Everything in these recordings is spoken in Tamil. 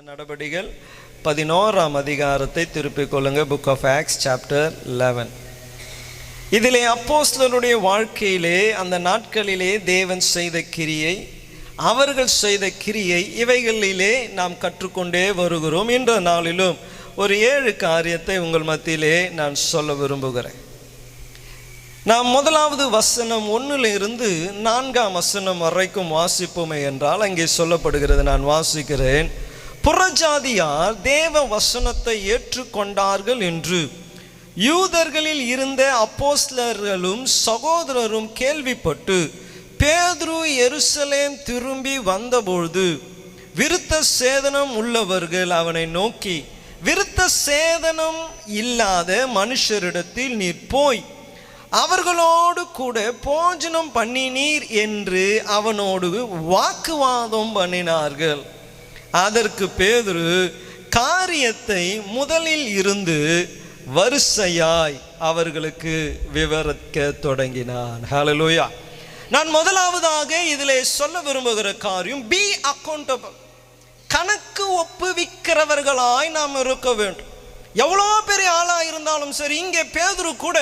நடபடிகள் 11ஆம் அதிகாரத்தை திருப்பிக் கொள்ளுங்க. Book of acts chapter 11. இதிலே அப்போஸ்தலருடைய வாழ்க்கையிலே அந்த நாட்களிலே தேவன் செய்த கிரியை, அவர்கள் செய்த கிரியை, இவைகளிலே நாம் கற்றுக்கொண்டே வருகிறோம். இன்ற நாளிலும் ஒரு 7 காரியத்தை உங்கள் மத்தியிலே நான் சொல்ல விரும்புகிறேன். நாம் முதலாவது வசனம் 1 4 வசனம் வரைக்கும் வாசிப்போமே என்றால் அங்கே சொல்லப்படுகிறது. நான் வாசிக்கிறேன். புறஜாதியார் தேவ வசனத்தை ஏற்றுக்கொண்டார்கள் என்று யூதர்களில் இருந்த அப்போஸ்தலர்களும் சகோதரரும் கேள்விப்பட்டு பேதுரு எருசலேம் திரும்பி வந்தபொழுது விருத்த சேதனம் உள்ளவர்கள் அவனை நோக்கி, விருத்த சேதனம் இல்லாத மனுஷரிடத்தில் நீர் போய் அவர்களோடு கூட போஜனம் பண்ணினீர் என்று அவனோடு வாக்குவாதம் பண்ணினார்கள். அதற்கு பேதுரு காரியத்தை முதலில் இருந்து வரிசையாய் அவர்களுக்கு விவரிக்க தொடங்கினான். ஹல்லேலூயா. நான் முதலாவதாக இதிலே சொல்ல விரும்புகிற காரியம், பி அக்கௌண்டபிள். கணக்கு ஒப்புவிக்கிறவர்களாய் நாம் இருக்க வேண்டும். எவ்வளோ பெரிய ஆளாக இருந்தாலும் சரி, இங்கே பேதுரு கூட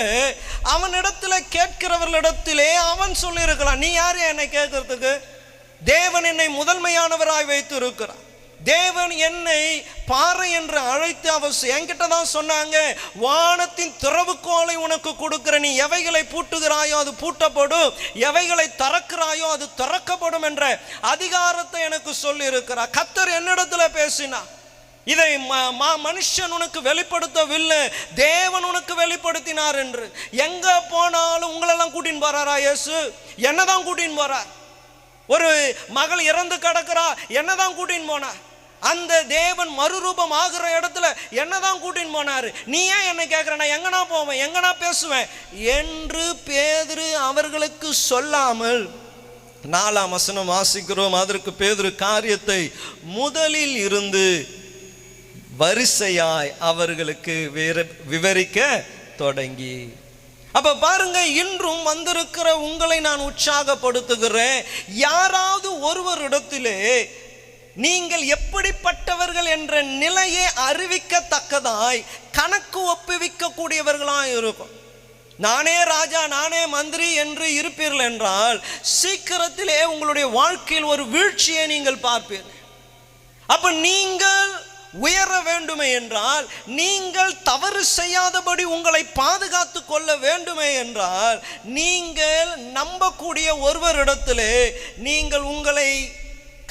அவனிடத்துல கேட்கிறவர்களிடத்திலே அவன் சொல்லியிருக்கலாம், நீ யார் என்னை கேட்கறதுக்கு? தேவன் என்னை முதன்மையானவராய் வைத்து இருக்கிறார். தேவன் என்னை பாறை என்று அழைத்து அவர் என்கிட்ட தான் சொன்னாங்க, வானத்தின் திறவுகோலை உனக்கு கொடுக்கிற, நீ எவைகளை பூட்டுகிறாயோ அது பூட்டப்படும், எவைகளை திறக்கிறாயோ அது திறக்கப்படும் என்ற அதிகாரத்தை எனக்கு சொல்லி இருக்கிறார். கர்த்தர் என்னிடத்துல பேசினா, இதை மனுஷன் உனக்கு வெளிப்படுத்தவில்லை, தேவன் உனக்கு வெளிப்படுத்தினார் என்று. எங்க போனாலும் உங்களெல்லாம் கூட்டின்னு போறாரா இயேசு? என்னதான் கூட்டின்னு போறார்? ஒரு மகள் இறந்து கிடக்கிறா, என்னதான் கூட்டின்னு போனார்? அந்த தேவன் மறுரூபம் ஆகிற இடத்துல என்னதான் கூட்டின்னு போனாரு? நீ ஏன் என்ன கேட்கிற? நான் எங்கனா போவேன், எங்கனா பேசுவேன் என்று பேதுரு அவர்களுக்கு சொல்லாமல் 4 வசனம் வாசிக்கிறோம். அதற்கு பேதுரு காரியத்தை முதலில் இருந்து வரிசையாய் அவர்களுக்கு விவரிக்க தொடங்கி. அப்ப பாருங்க, இன்றும் வந்திருக்கிற உங்களை நான் உற்சாகப்படுத்துகிறேன். யாராவது ஒருவரிடத்திலே நீங்கள் எப்படிப்பட்டவர்கள் என்ற நிலையை அறிவிக்கத்தக்கதாய் கணக்கு ஒப்புவிக்க கூடியவர்களாய் இருக்கும். நானே ராஜா, நானே மந்திரி என்று இருப்பீர்கள் என்றால் சீக்கிரத்திலே உங்களுடைய வாழ்க்கையில் ஒரு வீழ்ச்சியை நீங்கள் பார்ப்பீர்கள். அப்ப நீங்கள் உயர வேண்டுமே என்றால், நீங்கள் தவறு செய்யாதபடி உங்களை பாதுகாத்து கொள்ள வேண்டுமே என்றால், நீங்கள் நம்பக்கூடிய ஒருவரிடத்திலே நீங்கள் உங்களை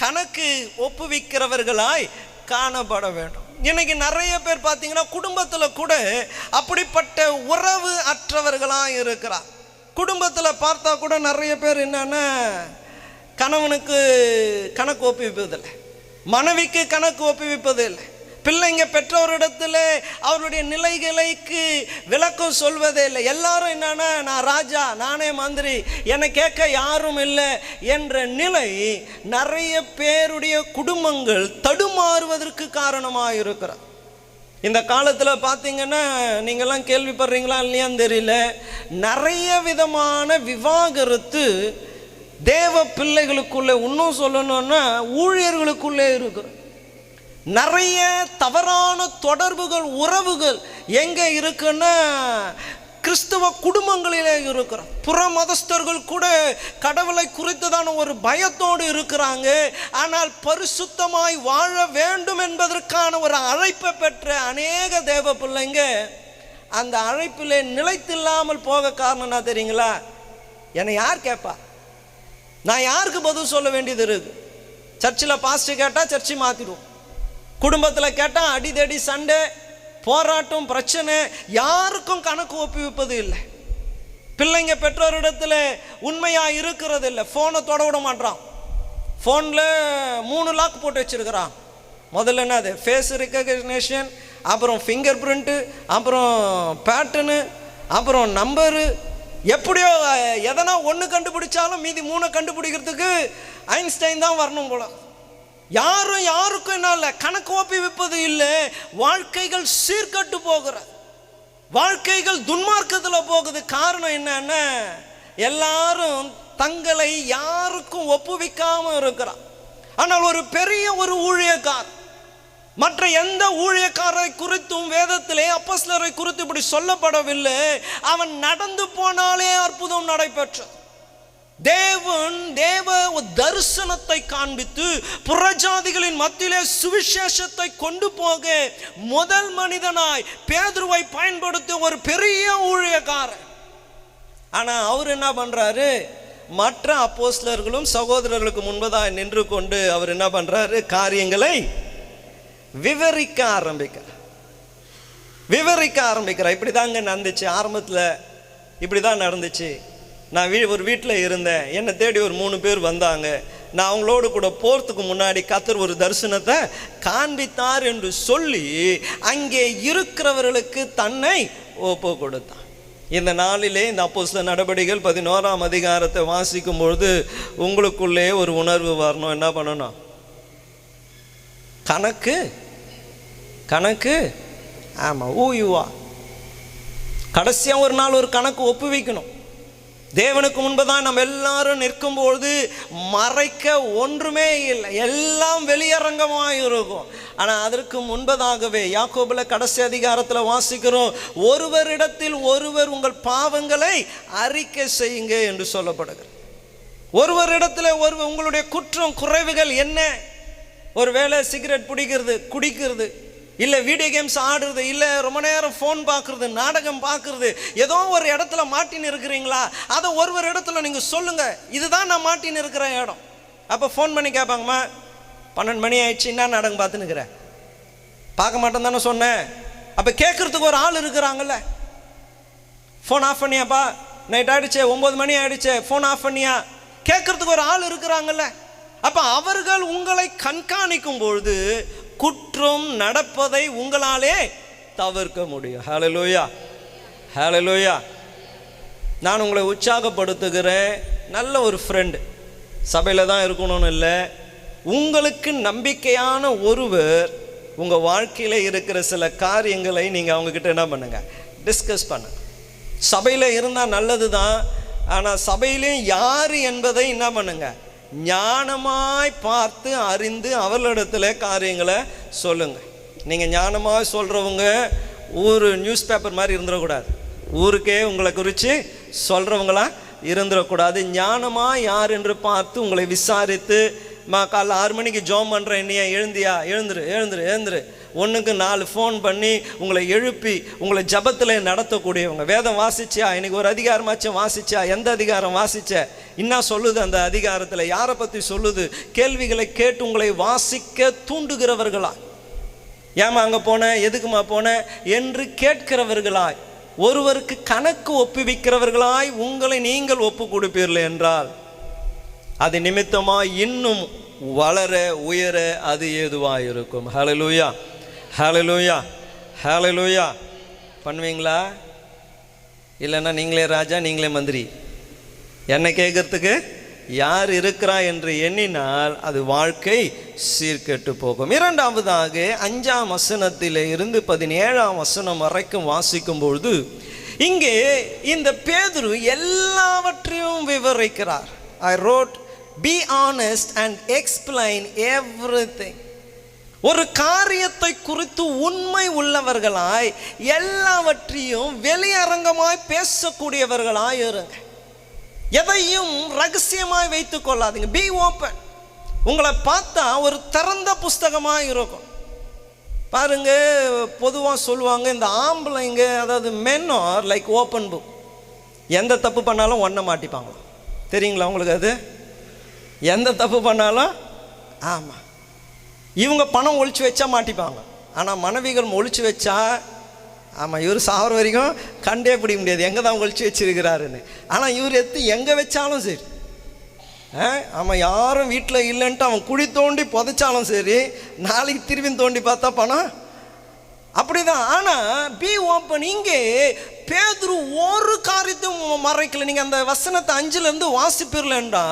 கணக்கு ஒப்புவிக்கிறவர்களாய் காணப்பட வேண்டும். இன்னைக்கு நிறைய பேர் பார்த்தீங்கன்னா குடும்பத்தில் கூட அப்படிப்பட்ட உறவு அற்றவர்களாக இருக்கிறார். குடும்பத்தில் பார்த்தா கூட நிறைய பேர் என்னன்னா, கணவனுக்கு கணக்கு ஒப்புவிப்பதில்லை, மனைவிக்கு கணக்கு ஒப்புவிப்பதில்லை, பிள்ளைங்க பெற்றோரிடத்தில் அவருடைய நிலைகளுக்கு விளக்கம் சொல்வதே இல்லை. எல்லாரும் என்னன்னா, நான் ராஜா, நானே மந்திரி, என்னை கேட்க யாரும் இல்லை என்ற நிலை நிறைய பேருடைய குடும்பங்கள் தடுமாறுவதற்கு காரணமாக இருக்கிறார். இந்த காலத்தில் பார்த்தீங்கன்னா, நீங்கள்லாம் கேள்விப்படுறீங்களா இல்லையான்னு தெரியல, நிறைய விதமான விவாகரத்து தேவ பிள்ளைகளுக்குள்ளே, இன்னும் சொல்லணும்னா ஊழியர்களுக்குள்ளே இருக்கிற நிறைய தவறான தொடர்புகள், உறவுகள் எங்கே இருக்குன்னா கிறிஸ்தவ குடும்பங்களிலே இருக்கிற புற மதஸ்தர்கள் கூட கடவுளை குறித்ததான ஒரு பயத்தோடு இருக்கிறாங்க. ஆனால் பரிசுத்தமாய் வாழ வேண்டும் என்பதற்கான ஒரு அழைப்பை பெற்ற அநேக தேவ பிள்ளைங்க அந்த அழைப்பிலே நிலைத்தில்லாமல் போக காரணம் என்ன தெரியுங்களா? என்னை யார் கேட்பா? நான் யாருக்கு பதில் சொல்ல வேண்டியது இருக்கு? சர்ச்சில் பாஸ்டர் கேட்டால் சர்ச்சை மாற்றிடுவோம், குடும்பத்தில் கேட்டால் அடிதடி, சண்டை, போராட்டம், பிரச்சனை, யாருக்கும் கணக்கு ஒப்புவிப்பது இல்லை. பிள்ளைங்க பெற்றோரிடத்தில் உண்மையாக இருக்கிறது இல்லை. ஃபோனை தொட விட மாட்டான், ஃபோனில் 3 லாக் போட்டு வச்சிருக்கிறான். முதல்ல என்னது ஃபேஸ் ரெக்கக்னேஷன், அப்புறம் ஃபிங்கர் பிரிண்ட்டு, அப்புறம் பேட்டர்னு, அப்புறம் நம்பரு. எப்படியோ எதனா ஒன்று கண்டுபிடிச்சாலும் மீதி 3 கண்டுபிடிக்கிறதுக்கு ஐன்ஸ்டைன் தான் வரணும் போல. யாருக்கும் என்ன இல்லை, கணக்கு ஒப்புவிப்பது இல்லை. வாழ்க்கைகள் சீர்கட்டு போகிற, வாழ்க்கைகள் துன்மார்க்கத்தில் போகுது. காரணம் என்னன்னா, எல்லாரும் தங்களை யாருக்கும் ஒப்புவிக்காம இருக்கிறார். ஆனால் ஒரு பெரிய ஒரு ஊழியக்கார் மற்ற எந்த ஊழியக்காரரை குறித்தும் வேதத்திலே அப்போஸ்தலரை குறித்து இப்படி சொல்லப்படவில்லை. அவன் நடந்து போனாலே அற்புதம் நடைபெற்றது. தேவ தரிசனத்தை காண்பித்து புறஜாதிகளின் மத்தியிலே சுவிசேஷத்தை கொண்டு போக முதல் மனிதனாய் பேதுருவை பயன்படுத்தி ஒரு பெரிய ஊழியக்காரர். ஆனா அவர் என்ன பண்றாரு? மற்ற அப்போஸ்தலர்களும் சகோதரர்களுக்கு முன்பதாக நின்று கொண்டு அவர் என்ன பண்றாரு? காரியங்களை விவரிக்க ஆரம்பிக்கிறார். இப்படிதாங்க நடந்துச்சு, ஆரம்பத்தில் இப்படிதான் நடந்துச்சு. நான் ஒரு வீட்டில் இருந்தேன், என்னை தேடி ஒரு 3 பேர் வந்தாங்க. நான் அவங்களோடு கூட போகிறதுக்கு முன்னாடி கர்த்தர் ஒரு தரிசனத்தை காண்பித்தார் என்று சொல்லி அங்கே இருக்கிறவர்களுக்கு தன்னை ஒப்பு கொடுத்தான். இந்த நாளிலே இந்த அப்போஸ்தலர் நடபடிகள் 11ஆம் அதிகாரத்தை வாசிக்கும் பொழுது உங்களுக்குள்ளே ஒரு உணர்வு வரணும். என்ன பண்ணணும்? கணக்கு ஆமாம், ஊயுவா கடைசியாக ஒரு நாள் ஒரு கணக்கு ஒப்பு வைக்கணும். தேவனுக்கு முன்பதான் நம்ம எல்லாரும் நிற்கும்பொழுது மறைக்க ஒன்றுமே இல்லை, எல்லாம் வெளியரங்கமாக இருக்கும். ஆனால் அதற்கு முன்பதாகவே யாக்கோபில் கடைசி அதிகாரத்தில் வாசிக்கிறோம், ஒருவரிடத்தில் ஒருவர் உங்கள் பாவங்களை அறிக்கை செய்யுங்க என்று சொல்லப்படுகிறது. ஒருவரிடத்தில் ஒருவர் உங்களுடைய குற்றம் குறைவுகள் என்ன? ஒருவேளை சிகரெட் பிடிக்கிறது, குடிக்கிறது, இல்லை வீடியோ கேம்ஸ் ஆடுறது, இல்லை ரொம்ப நேரம் ஃபோன் பார்க்குறது, நாடகம் பார்க்குறது, ஏதோ ஒரு இடத்துல மாட்டின்னு இருக்கிறீங்களா? அதை ஒருவர் இடத்துல நீங்கள் சொல்லுங்கள், இதுதான் நான் மாட்டின்னு இருக்கிற இடம். அப்போ ஃபோன் பண்ணி கேட்பாங்கம்மா, 12 மணி ஆயிடுச்சு, என்ன நாடகம் பார்த்துன்னுக்கிறேன்? பார்க்க மாட்டேன் தானே சொன்னேன். அப்போ கேட்குறதுக்கு ஒரு ஆள் இருக்கிறாங்கல்ல. ஃபோன் ஆஃப் பண்ணியாப்பா, நைட் ஆகிடுச்சே, 9 மணி ஆகிடுச்சே, ஃபோன் ஆஃப் பண்ணியா? கேட்குறதுக்கு ஒரு ஆள் இருக்கிறாங்கல்ல. அப்போ அவர்கள் உங்களை கண்காணிக்கும் பொழுது குற்றம் நடப்பதை உங்களாலே தவிர்க்க முடியும். ஹல்லேலூயா, ஹல்லேலூயா. நான் உங்களை உற்சாகப்படுத்துகிறேன். நல்ல ஒரு ஃப்ரெண்டு, சபையில் தான் இருக்கணும்னு இல்லை, உங்களுக்கு நம்பிக்கையான ஒருவர் உங்கள் வாழ்க்கையில் இருக்கிற சில காரியங்களை நீங்கள் அவங்கக்கிட்ட என்ன பண்ணுங்க? டிஸ்கஸ் பண்ணுங்க. சபையில் இருந்தால் நல்லது தான், ஆனால் சபையிலையும் யார் என்பதை என்ன பண்ணுங்க? ஞானமாய் பார்த்து அறிந்து அவர்களிடத்துல காரியங்களை சொல்லுங்க. நீங்கள் ஞானமாய் சொல்கிறவங்க ஊர் நியூஸ் பேப்பர் மாதிரி இருந்துடக்கூடாது, ஊருக்கே உங்களை குறித்து சொல்கிறவங்களா இருந்துடக்கூடாது. ஞானமாக யார் என்று பார்த்து உங்களை விசாரித்து, காலைல 6 மணிக்கு ஜோம் பண்ணுறேன், நீ எழுந்தியா? எழுந்துரு 1க்கு 4 ஃபோன் பண்ணி உங்களை எழுப்பி உங்களை ஜபத்தில் நடத்தக்கூடியவங்க. வேதம் வாசிச்சியா? இன்னைக்கு ஒரு அதிகாரமாச்சும் வாசிச்சா? எந்த அதிகாரம் வாசிச்ச? என்ன சொல்லுது அந்த அதிகாரத்தில்? யாரை பற்றி சொல்லுது? கேள்விகளை கேட்டு உங்களை வாசிக்க தூண்டுகிறவர்களா? ஏமா அங்கே போனேன், எதுக்குமா போனேன் என்று கேட்கிறவர்களாய், ஒருவருக்கு கணக்கு ஒப்புவிக்கிறவர்களாய் உங்களை நீங்கள் ஒப்பு கொடுப்பீர்கள் என்றால் அது நிமித்தமாக இன்னும் வளர உயர அது ஏதுவாக இருக்கும். ஹல்லேலூயா, ஹல்லேலூயா, ஹல்லேலூயா. பண்ணுவீங்களா? இல்லைன்னா நீங்களே ராஜா, நீங்களே மந்திரி, என்னை கேட்கறதுக்கு யார் இருக்கிறா என்று எண்ணினால் அது வாழ்க்கை சீர்கெட்டு போகும். இரண்டாவதாக 5ஆம் வசனத்திலே இருந்து 17ஆம் வசனம் வரைக்கும் வாசிக்கும் பொழுது இங்கே இந்த பேதுரு எல்லாவற்றையும் விவரிக்கிறார். I wrote, be honest and explain everything. ஒரு காரியத்தை குறித்து உண்மை உள்ளவர்களாய் எல்லாவற்றையும் வெளியரங்கமாய் பேசக்கூடியவர்களாய் இருங்க. எதையும் ரகசியமாய் வைத்துக் கொள்ளாதீங்க. Be open. உங்களை பார்த்தா ஒரு திறந்த புஸ்தகமாக இருக்கும். பாருங்க, பொதுவாக சொல்லுவாங்க இந்த ஆம்பளைங்க, அதாவது men are like open book. எந்த தப்பு பண்ணாலும் ஒன்றை மாட்டிப்பாங்க. தெரியுங்களா உங்களுக்கு? அது எந்த தப்பு பண்ணாலும், ஆமாம், இவங்க பணம் ஒழிச்சு வச்சா மாட்டிப்பாங்க. ஆனால் மனைவிகள் ஒழிச்சு வச்சா, ஆமாம், இவர் சாகிற வரைக்கும் கண்டே பிடிக்க முடியாது எங்கே தான் ஒழிச்சு வச்சிருக்கிறாருன்னு. ஆனால் இவர் எங்கே வச்சாலும் சரி, ஆமாம், யாரும் வீட்டில் இல்லைன்ட்டு அவன் குழி தோண்டி புதைச்சாலும் சரி, நாளைக்கு திரும்பி தோண்டி பார்த்தா பணம் அப்படிதான். ஆனால் பி ஓப்பன். இங்கே பேதுரு ஒரு காரியத்தையும் மறைக்கல. நீங்கள் அந்த வசனத்தை 5லேருந்து வாசிப்பீர்கள்டா,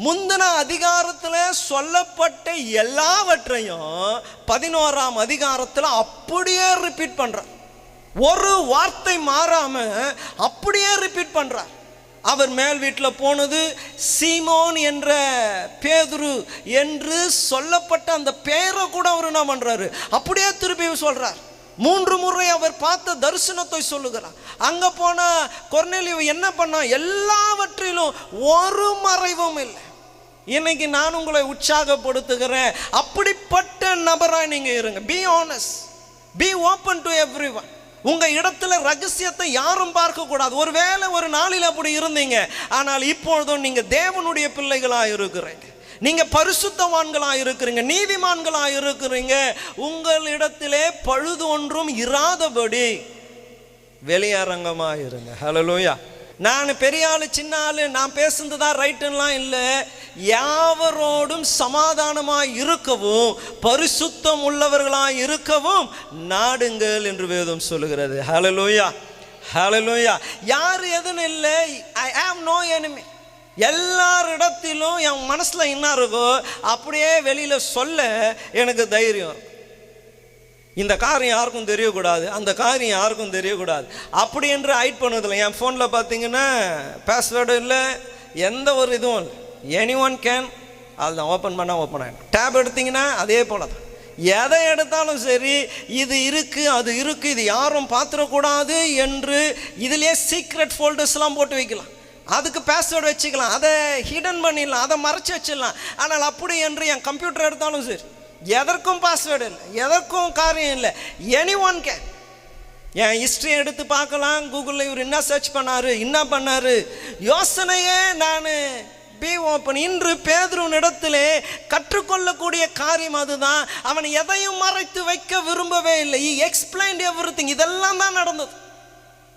முந்தின அதிகாரத்தில் சொல்லப்பட்ட எல்லாவற்றையும் 11ஆம் அதிகாரத்தில் அப்படியே ரிப்பீட் பண்ணுறார். ஒரு வார்த்தை மாறாம அப்படியே ரிப்பீட் பண்ணுறார். அவர் மேல் வீட்டில் போனது சீமோன் என்ற பேதுரு என்று சொல்லப்பட்ட அந்த பெயரை கூட அவர் என்ன பண்றாரு, அப்படியே திருப்பி சொல்றார். 3 முறை அவர் பார்த்த தரிசனத்தை சொல்லுகிறார். அங்க போனா கொர்நேலியு என்ன பண்ணா, எல்லாவற்றிலும் ஒரு மறைவும் இல்லை. இன்னைக்கு நான் உங்களை உற்சாகப்படுத்துகிறேன், அப்படிப்பட்ட நபராய் நீங்க இருங்க. Be honest, be open to everyone. உங்க இடத்துல ரகசியத்தை யாரும் பார்க்க கூடாது. ஒருவேளை ஒரு நாளில் அப்படி இருந்தீங்க, ஆனால் இப்பொழுதும் நீங்க தேவனுடைய பிள்ளைகளா இருக்கிறீங்க, நீங்க பரிசுத்தவான்களா இருக்கிறீங்க, நீதிமான்களா இருக்கிறீங்க. உங்களிடத்திலே பழுது ஒன்றும் இராதபடி வெளியரங்கமா இருங்க. ஹல்லேலூயா. நான் பெரிய ஆளு சின்ன ஆளு, நான் பேசுனதுதான் ரைட்டுலாம் இல்லை. யாவரோடும் சமாதானமாய் இருக்கவும் பரிசுத்தம் உள்ளவர்களாய் இருக்கவும் நாடுங்கள் என்று வேதம் சொல்லுகிறது. ஹல்லேலூயா, ஹல்லேலூயா. யார் எதுன்னு இல்லை. I have no enemy. எல்லாரிடத்திலும் என் மனசுல என்ன இருக்கோ அப்படியே வெளியில சொல்ல எனக்கு தைரியம். இந்த காரியம் யாருக்கும் தெரியக்கூடாது, அந்த காரியம் யாருக்கும் தெரியக்கூடாது அப்படி என்று ஹைட் பண்ணதில்லை. என் ஃபோனில் பார்த்தீங்கன்னா பாஸ்வேர்டு இல்லை, எந்த ஒரு இதுவும் இல்லை. எனி ஒன் கேன், அதுதான் ஓப்பன் பண்ணால் ஓப்பன் ஆகிடும். டேப் எடுத்திங்கன்னா அதே போல தான். எதை எடுத்தாலும் சரி, இது இருக்குது அது இருக்குது, இது யாரும் பார்த்துடக்கூடாது என்று இதிலே சீக்ரெட் ஃபோல்டர்ஸ்லாம் போட்டு வைக்கலாம். அதுக்கு பாஸ்வேர்டு வச்சுக்கலாம், அதை ஹிடன் பண்ணிடலாம், அதை மறைச்சி வச்சிடலாம். ஆனால் அப்படி என்று என் கம்ப்யூட்டர் எடுத்தாலும் சரி, எதற்கும் பாஸ்வேர்டு இல்லை, எதற்கும் காரியம் இல்லை. Any one can. N history எடுத்து பார்க்கலாம், கூகுளில் இவர் என்ன சர்ச் பண்ணாரு, என்ன பண்ணாரு, யோசனையே நான் பி ஓப்பன். இன்று பேதுருவினிடத்திலே கற்றுக்கொள்ளக்கூடிய காரியம் அதுதான். அவன் எதையும் மறைத்து வைக்க விரும்பவே இல்லை. He explained everything. இதெல்லாம் தான் நடந்தது.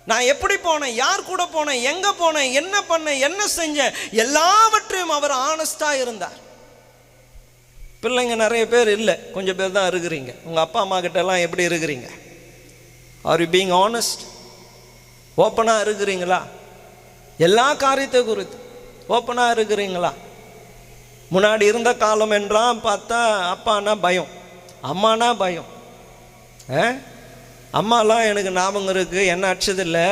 நான் எப்படி போனேன், யார் கூட போனேன், எங்கே போனேன், என்ன பண்ணேன், என்ன செஞ்சேன், எல்லாவற்றையும் அவர் ஆனஸ்டாக இருந்தார். பிள்ளைங்க நிறைய பேர் இல்லை, கொஞ்சம் பேர் தான் இருக்கிறீங்க. உங்கள் அப்பா அம்மா கிட்டலாம் எப்படி இருக்கிறீங்க? Are you being honest? ஓப்பனாக இருக்கிறீங்களா? எல்லா காரியத்தை குறித்து ஓப்பனாக இருக்கிறீங்களா? முன்னாடி இருந்த காலம் என்றால் பார்த்தா அப்பானா பயம், அம்மானா பயம். அம்மாலாம் எனக்கு ஞாபகம் இருக்குது, என்ன அடிச்சதில்லை,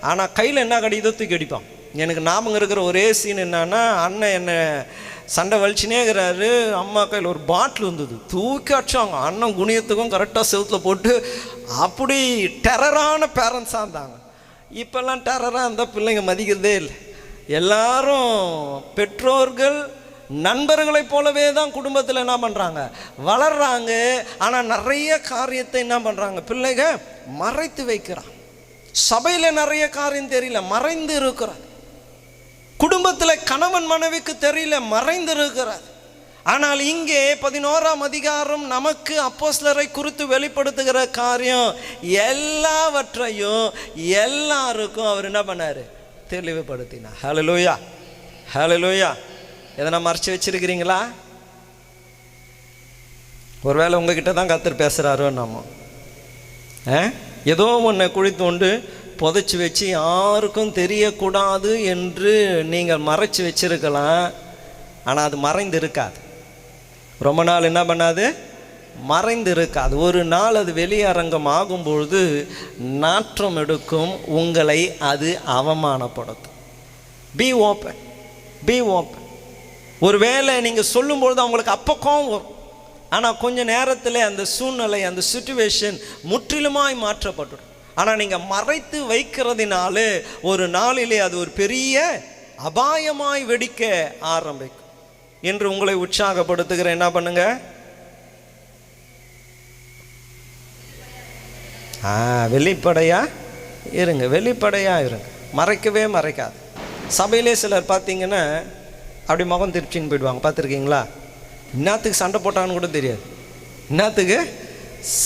ஆனால் கையில் என்ன கிடைக்குதோ தூக்கி அடிப்பான். எனக்கு ஞாபகம் இருக்கிற ஒரே சீன் என்னன்னா, அண்ணன் என்னை சண்டை வலிச்சுனே இருக்கிறாரு, அம்மா கையில் ஒரு பாட்டில் இருந்தது, தூக்கி அடிச்சாங்க. அண்ணன் குனியத்துக்கும் கரெக்டாக செவுத்தில் போட்டு, அப்படி டெரரான பேரண்ட்ஸாக இருந்தாங்க. இப்போல்லாம் டெரராக இருந்தால் பிள்ளைங்க மதிக்கிறதே இல்லை. எல்லாரும் பெற்றோர்கள் நண்பர்களைப் போலவே தான் குடும்பத்தில் என்ன பண்ணுறாங்க, வளர்றாங்க. ஆனால் நிறைய காரியத்தை என்ன பண்ணுறாங்க, பிள்ளைங்க மறைத்து வைக்கிறான். சபையில் நிறைய காரியம் தெரியல, மறைந்து இருக்கிறார். குடும்பத்தில் கணவன் மனைவிக்கு தெரியல, மறைந்து இருக்கிறார். ஆனால் இங்கே 11ஆம் அதிகாரம் நமக்கு அப்போஸ்தலரை குறித்து வெளிப்படுத்துகிற காரியம் எல்லாவற்றையும் எல்லாருக்கும் அவர் என்ன பண்ணார், தெளிவுபடுத்தினார். ஹல்லேலூயா, ஹல்லேலூயா. எதனா மறைச்சி வச்சிருக்கிறீங்களா? ஒருவேளை உங்ககிட்ட தான் கர்த்தர் பேசுகிறாரோ நம்ம ஏதோ ஒன்றை குழித்து கொண்டு புதைச்சி வச்சு யாருக்கும் தெரியக்கூடாது என்று நீங்கள் மறைச்சி வச்சிருக்கலாம். ஆனால் அது மறைந்து இருக்காது. ரொம்ப நாள் என்ன பண்ணாது, மறைந்து இருக்காது. ஒரு நாள் அது வெளியரங்கம் ஆகும்பொழுது நாற்றம் எடுக்கும், உங்களை அது அவமானப்படுத்தும். Be open, be open. ஒருவேளை நீங்கள் சொல்லும்பொழுது அவங்களுக்கு அப்போ கோவம் வரும். ஆனால் கொஞ்சம் நேரத்தில் அந்த சூழ்நிலை, அந்த சிச்சுவேஷன் முற்றிலுமாய் மாற்றப்பட்டுடும். ஆனால் நீங்கள் மறைத்து வைக்கிறதுனால ஒரு நாளிலே அது ஒரு பெரிய அபாயமாய் வெடிக்க ஆரம்பிக்கும் என்று உங்களை உற்சாகப்படுத்துகிற. என்ன பண்ணுங்க, வெளிப்படையா இருங்க, வெளிப்படையா இருங்க, மறைக்கவே மறைக்காது. சபையிலே சிலர் பார்த்தீங்கன்னா அப்படி முகம் திருச்சின்னு போயிடுவாங்க, பார்த்துருக்கீங்களா? இன்னத்துக்கு சண்டை போட்டாங்கன்னு கூட தெரியாது, இன்னத்துக்கு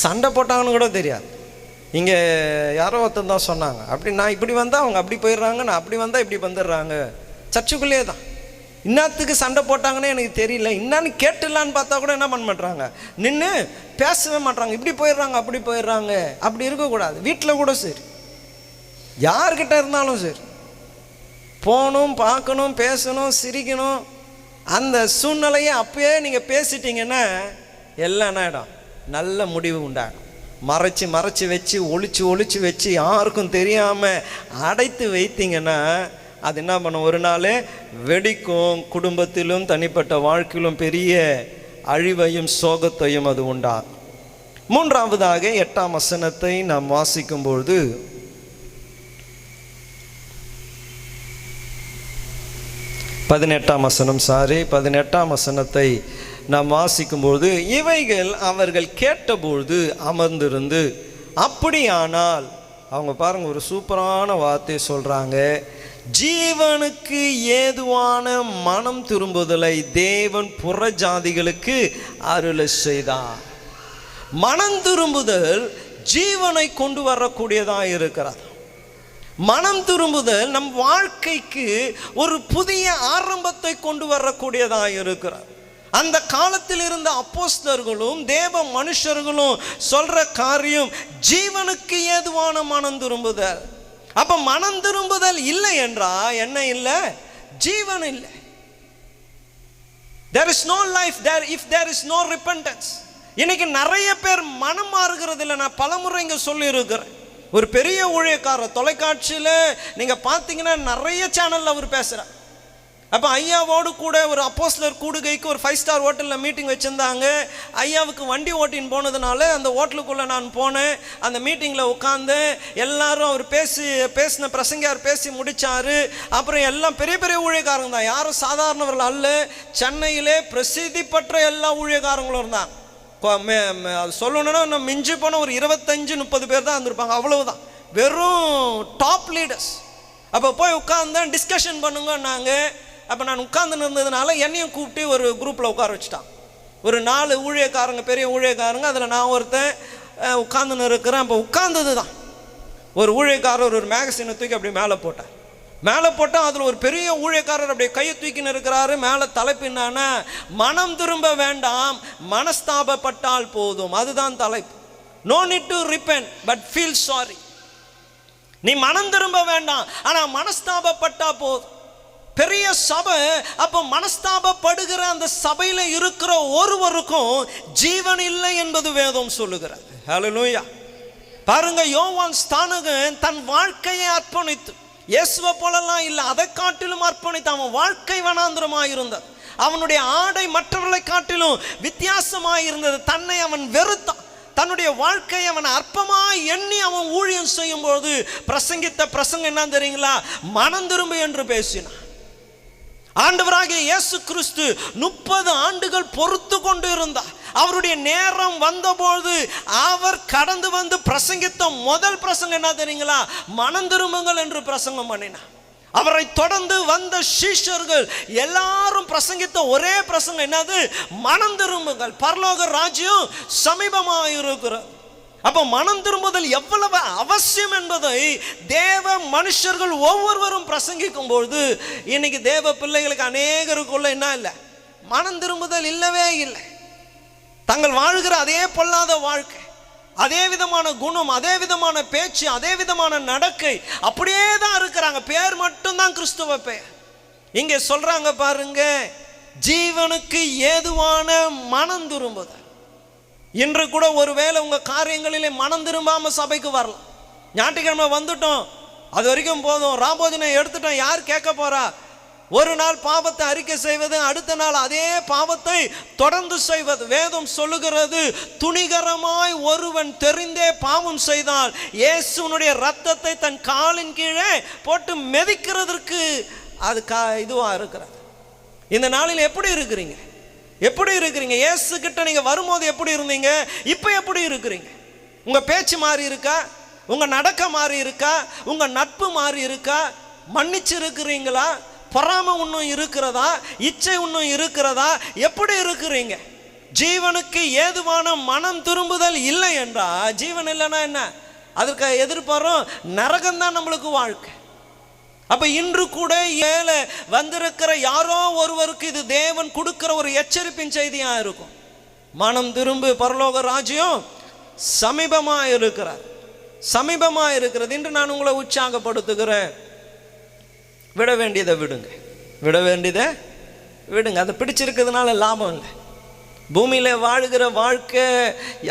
சண்டை போட்டாங்கன்னு கூட தெரியாது. இங்கே யாரோ ஒருத்தர் தான் சொன்னாங்க, அப்படி நான் இப்படி வந்தால் அவங்க அப்படி போயிடுறாங்க, நான் அப்படி வந்தால் இப்படி வந்துடுறாங்க. சர்ச்சுக்குள்ளே தான் இன்னத்துக்கு சண்டை போட்டாங்கன்னு எனக்கு தெரியல, இன்னான்னு கேட்டுலான்னு பார்த்தா கூட என்ன பண்ண மாட்டாங்க, நின்று பேசவே மாட்டாங்க, இப்படி போயிடுறாங்க அப்படி போயிடுறாங்க. அப்படி இருக்கக்கூடாது. வீட்டில் கூட சரி, யார்கிட்ட இருந்தாலும் சரி, போகணும், பார்க்கணும், பேசணும், சிரிக்கணும். அந்த சூழ்நிலையை அப்பயே நீங்கள் பேசிட்டீங்கன்னா எல்லாம் என்ன ஆகிடும், நல்ல முடிவு உண்டாகும். மறைச்சி மறைச்சி வச்சு ஒளிச்சு ஒளிச்சு வச்சு யாருக்கும் தெரியாமல் அடைத்து வைத்தீங்கன்னா அது என்ன பண்ணும், ஒரு நாள் வெடிக்கும். குடும்பத்திலும் தனிப்பட்ட வாழ்க்கையிலும் பெரிய அழிவையும் சோகத்தையும் அது உண்டாகும். மூன்றாவதாக 8ஆம் வசனத்தை நாம் வாசிக்கும்பொழுது, பதினெட்டாம் வசனத்தை நாம் வாசிக்கும்பொழுது, இவைகள் அவர்கள் கேட்டபொழுது அமர்ந்திருந்து, அப்படியானால், அவங்க பாருங்க ஒரு சூப்பரான வார்த்தை சொல்றாங்க, ஜீவனுக்கு ஏதுவான மனம் திரும்புதலை தேவன் புற ஜாதிகளுக்கு அருள செய்தார். மனம் திரும்புதல் ஜீவனை கொண்டு வரக்கூடியதாக இருக்கிறது. மனம் திரும்புதல் நம் வாழ்க்கைக்கு ஒரு புதிய ஆரம்பத்தை கொண்டு வரக்கூடியதாக இருக்கிறது. அந்த காலத்தில் இருந்த அப்போஸ்தலர்களும் தேவ மனுஷர்களும் சொல்ற காரியம் ஜீவனுக்கு ஏதுவான மனம் திரும்புதல். அப்ப மனம் திரும்புதல் இல்லை என்றா என்ன இல்லை? ஜீவன் இல்லை. There is no life there if there is no repentance. இன்னைக்கு நிறைய பேர் மனம் மாறுகிறது இல்லை. நான் பலமுறை இங்க சொல்லி இருக்கிறேன். ஒரு பெரிய ஊழியக்காரர் தொலைக்காட்சியில் நீங்க பார்த்தீங்கன்னா நிறைய சேனல்ல அவர் பேசுறார். அப்போ ஐயாவோடு கூட ஒரு அப்போஸ்தலர் கூடுகைக்கு ஒரு 5 ஸ்டார் ஹோட்டலில் மீட்டிங் வச்சுருந்தாங்க. ஐயாவுக்கு வண்டி ஓட்டின்னு போனதுனால அந்த ஹோட்டலுக்குள்ளே நான் போனேன். அந்த மீட்டிங்கில் உட்காந்து எல்லாரும் அவர் பேசின பிரசங்கியார் பேசி முடித்தார். அப்புறம் எல்லாம் பெரிய பெரிய ஊழியக்காரங்க தான், யாரும் சாதாரணவர்கள் அல்ல. சென்னையிலே பிரசித்தி பெற்ற எல்லா ஊழியக்காரங்களும் இருந்தாங்க. அது சொல்லணுன்னா நம்ம மிஞ்சி போன ஒரு 25-30 பேர் தான் இருந்திருப்பாங்க, அவ்வளவுதான். வெறும் டாப் லீடர்ஸ். அப்போ போய் உட்காந்து டிஸ்கஷன் பண்ணுங்கன்னாங்க. அப்போ நான் உட்கார்ந்து இருந்ததுனால என்னையும் கூப்பிட்டு ஒரு குரூப்பில் உட்கார வச்சுட்டான். ஒரு 4 ஊழியக்காரங்க, பெரிய ஊழியக்காரங்க, அதில் நான் ஒருத்தன் உட்காந்துன்னு இருக்கிறேன். அப்போ உட்கார்ந்தது தான் ஒரு ஊழியக்காரர் ஒரு மேகசினை தூக்கி அப்படி மேலே போட்டால் அதில் ஒரு பெரிய ஊழியக்காரர் அப்படியே கையை தூக்கின்னு இருக்கிறாரு. மேலே தலைப்பு என்னன்னா, மனம் திரும்ப வேண்டாம், மனஸ்தாபப்பட்டால் போதும். அதுதான் தலைப்பு. No need to repent but feel sorry. நீ மனம் திரும்ப வேண்டாம், ஆனால் மனஸ்தாபப்பட்டா போதும். பெரிய சபை. அப்போ மனஸ்தாபப்படுகிற அந்த சபையில் இருக்கிற ஒருவருக்கும் ஜீவன் இல்லை என்பது வேதம் சொல்லுகிறது. ஹல்லேலூயா. பாருங்க, யோவான் ஸ்நானகன் தன் வாழ்க்கையை அர்ப்பணித்து, இயேசுவை போலலாம் இல்லை, அதை காட்டிலும் அர்ப்பணித்து, அவன் வாழ்க்கை வனாந்திரமாக இருந்தது. அவனுடைய ஆடை மற்றவர்களை காட்டிலும் வித்தியாசமாக இருந்தது. தன்னை அவன் வெறுத்தான். தன்னுடைய வாழ்க்கையை அவன் அற்பமாய் எண்ணி அவன் ஊழியம் செய்யும் போது பிரசங்கித்த பிரசங்கம் என்ன தெரியுங்களா? மனம் திரும்ப என்று பேசினான். ஆண்டவராகிய இயேசு கிறிஸ்து 30 ஆண்டுகள் பொறுத்து கொண்டு இருந்தார். அவருடைய நேரம் வந்தபோது அவர் கடந்து வந்து பிரசங்கித்த முதல் பிரசங்கம் என்ன தெரியுங்களா? மனம் திரும்புங்கள் என்று பிரசங்கம் பண்ணினார். அவரை தொடர்ந்து வந்த சீஷர்கள் எல்லாரும் பிரசங்கித்த ஒரே பிரசங்கம் என்னது? மனம் திரும்புங்கள், பரலோக ராஜ்யம் சமீபமாக இருக்கிறது. அப்போ மனம் திரும்புதல் எவ்வளவு அவசியம் என்பதை தேவ மனுஷர்கள் ஒவ்வொருவரும் பிரசங்கிக்கும் பொழுது இன்னைக்கு தேவ பிள்ளைகளுக்கு அநேகருக்குள்ள என்ன இல்லை? மனம் திரும்புதல் இல்லவே இல்லை. தங்கள் வாழ்கிற அதே பொல்லாத வாழ்க்கை, அதே விதமான குணம், அதே விதமான பேச்சு, அதே விதமான நடக்கை, அப்படியே தான் இருக்கிறாங்க. பேர் மட்டும்தான் கிறிஸ்துவ பேர். இங்கே சொல்றாங்க பாருங்க, ஜீவனுக்கு ஏதுவான மனம் திரும்புதல். இன்று கூட ஒருவேளை உங்க காரியங்களிலே மனம் திரும்பாம சபைக்கு வரலாம். ஞாயிற்றுக்கிழமை வந்துட்டோம், அது வரைக்கும் போதும், ராபோஜனை எடுத்துட்டோம், யார் கேட்க போறா? ஒரு நாள் பாவத்தை அறிக்கை செய்வது, அடுத்த நாள் அதே பாவத்தை தொடர்ந்து செய்வது. வேதம் சொல்லுகிறது, துணிகரமாய் ஒருவன் தெரிந்தே பாவம் செய்தால் இயேசுனுடைய ரத்தத்தை தன் காலின் கீழே போட்டு மிதிக்கிறதற்கு அது இதுவா இருக்கிறது. இந்த நாளில் எப்படி இருக்கிறீங்க? எப்படி இருக்கிறீங்க? இயேசு கிட்ட நீங்க வரும்போது எப்படி இருந்தீங்க? இப்போ எப்படி இருக்கிறீங்க? உங்க பேச்சு மாறி இருக்கா? உங்க நடக்க மாறி இருக்கா? உங்க நட்பு மாறி இருக்கா? மன்னிச்சு இருக்கிறீங்களா? பொறாமை இன்னும் இருக்கிறதா? இச்சை இன்னும் இருக்கிறதா? எப்படி இருக்கிறீங்க? ஜீவனுக்கு ஏதுவான மனம் திரும்புதல் இல்லை என்றா, ஜீவன் இல்லைன்னா என்ன? அதற்கு எதிர்பாரும் நரகம்தான் நம்மளுக்கு வாழ்க்கை. அப்ப இன்று கூட ஏழை வந்திருக்கிற யாரோ ஒருவருக்கு இது தேவன் கொடுக்கிற ஒரு எச்சரிப்பின் செய்தியா இருக்கும். மனம் திரும்பு, பரலோக ராஜ்யம் சமீபமா இருக்கிறார், சமீபமா இருக்கிறது. இன்று நான் உங்களை உற்சாகப்படுத்துகிறேன். விட வேண்டியதை விடுங்க, விட வேண்டியதை விடுங்க. அதை பிடிச்சிருக்கிறதுனால லாபம் இல்லை. பூமியில் வாழ்கிற வாழ்க்கை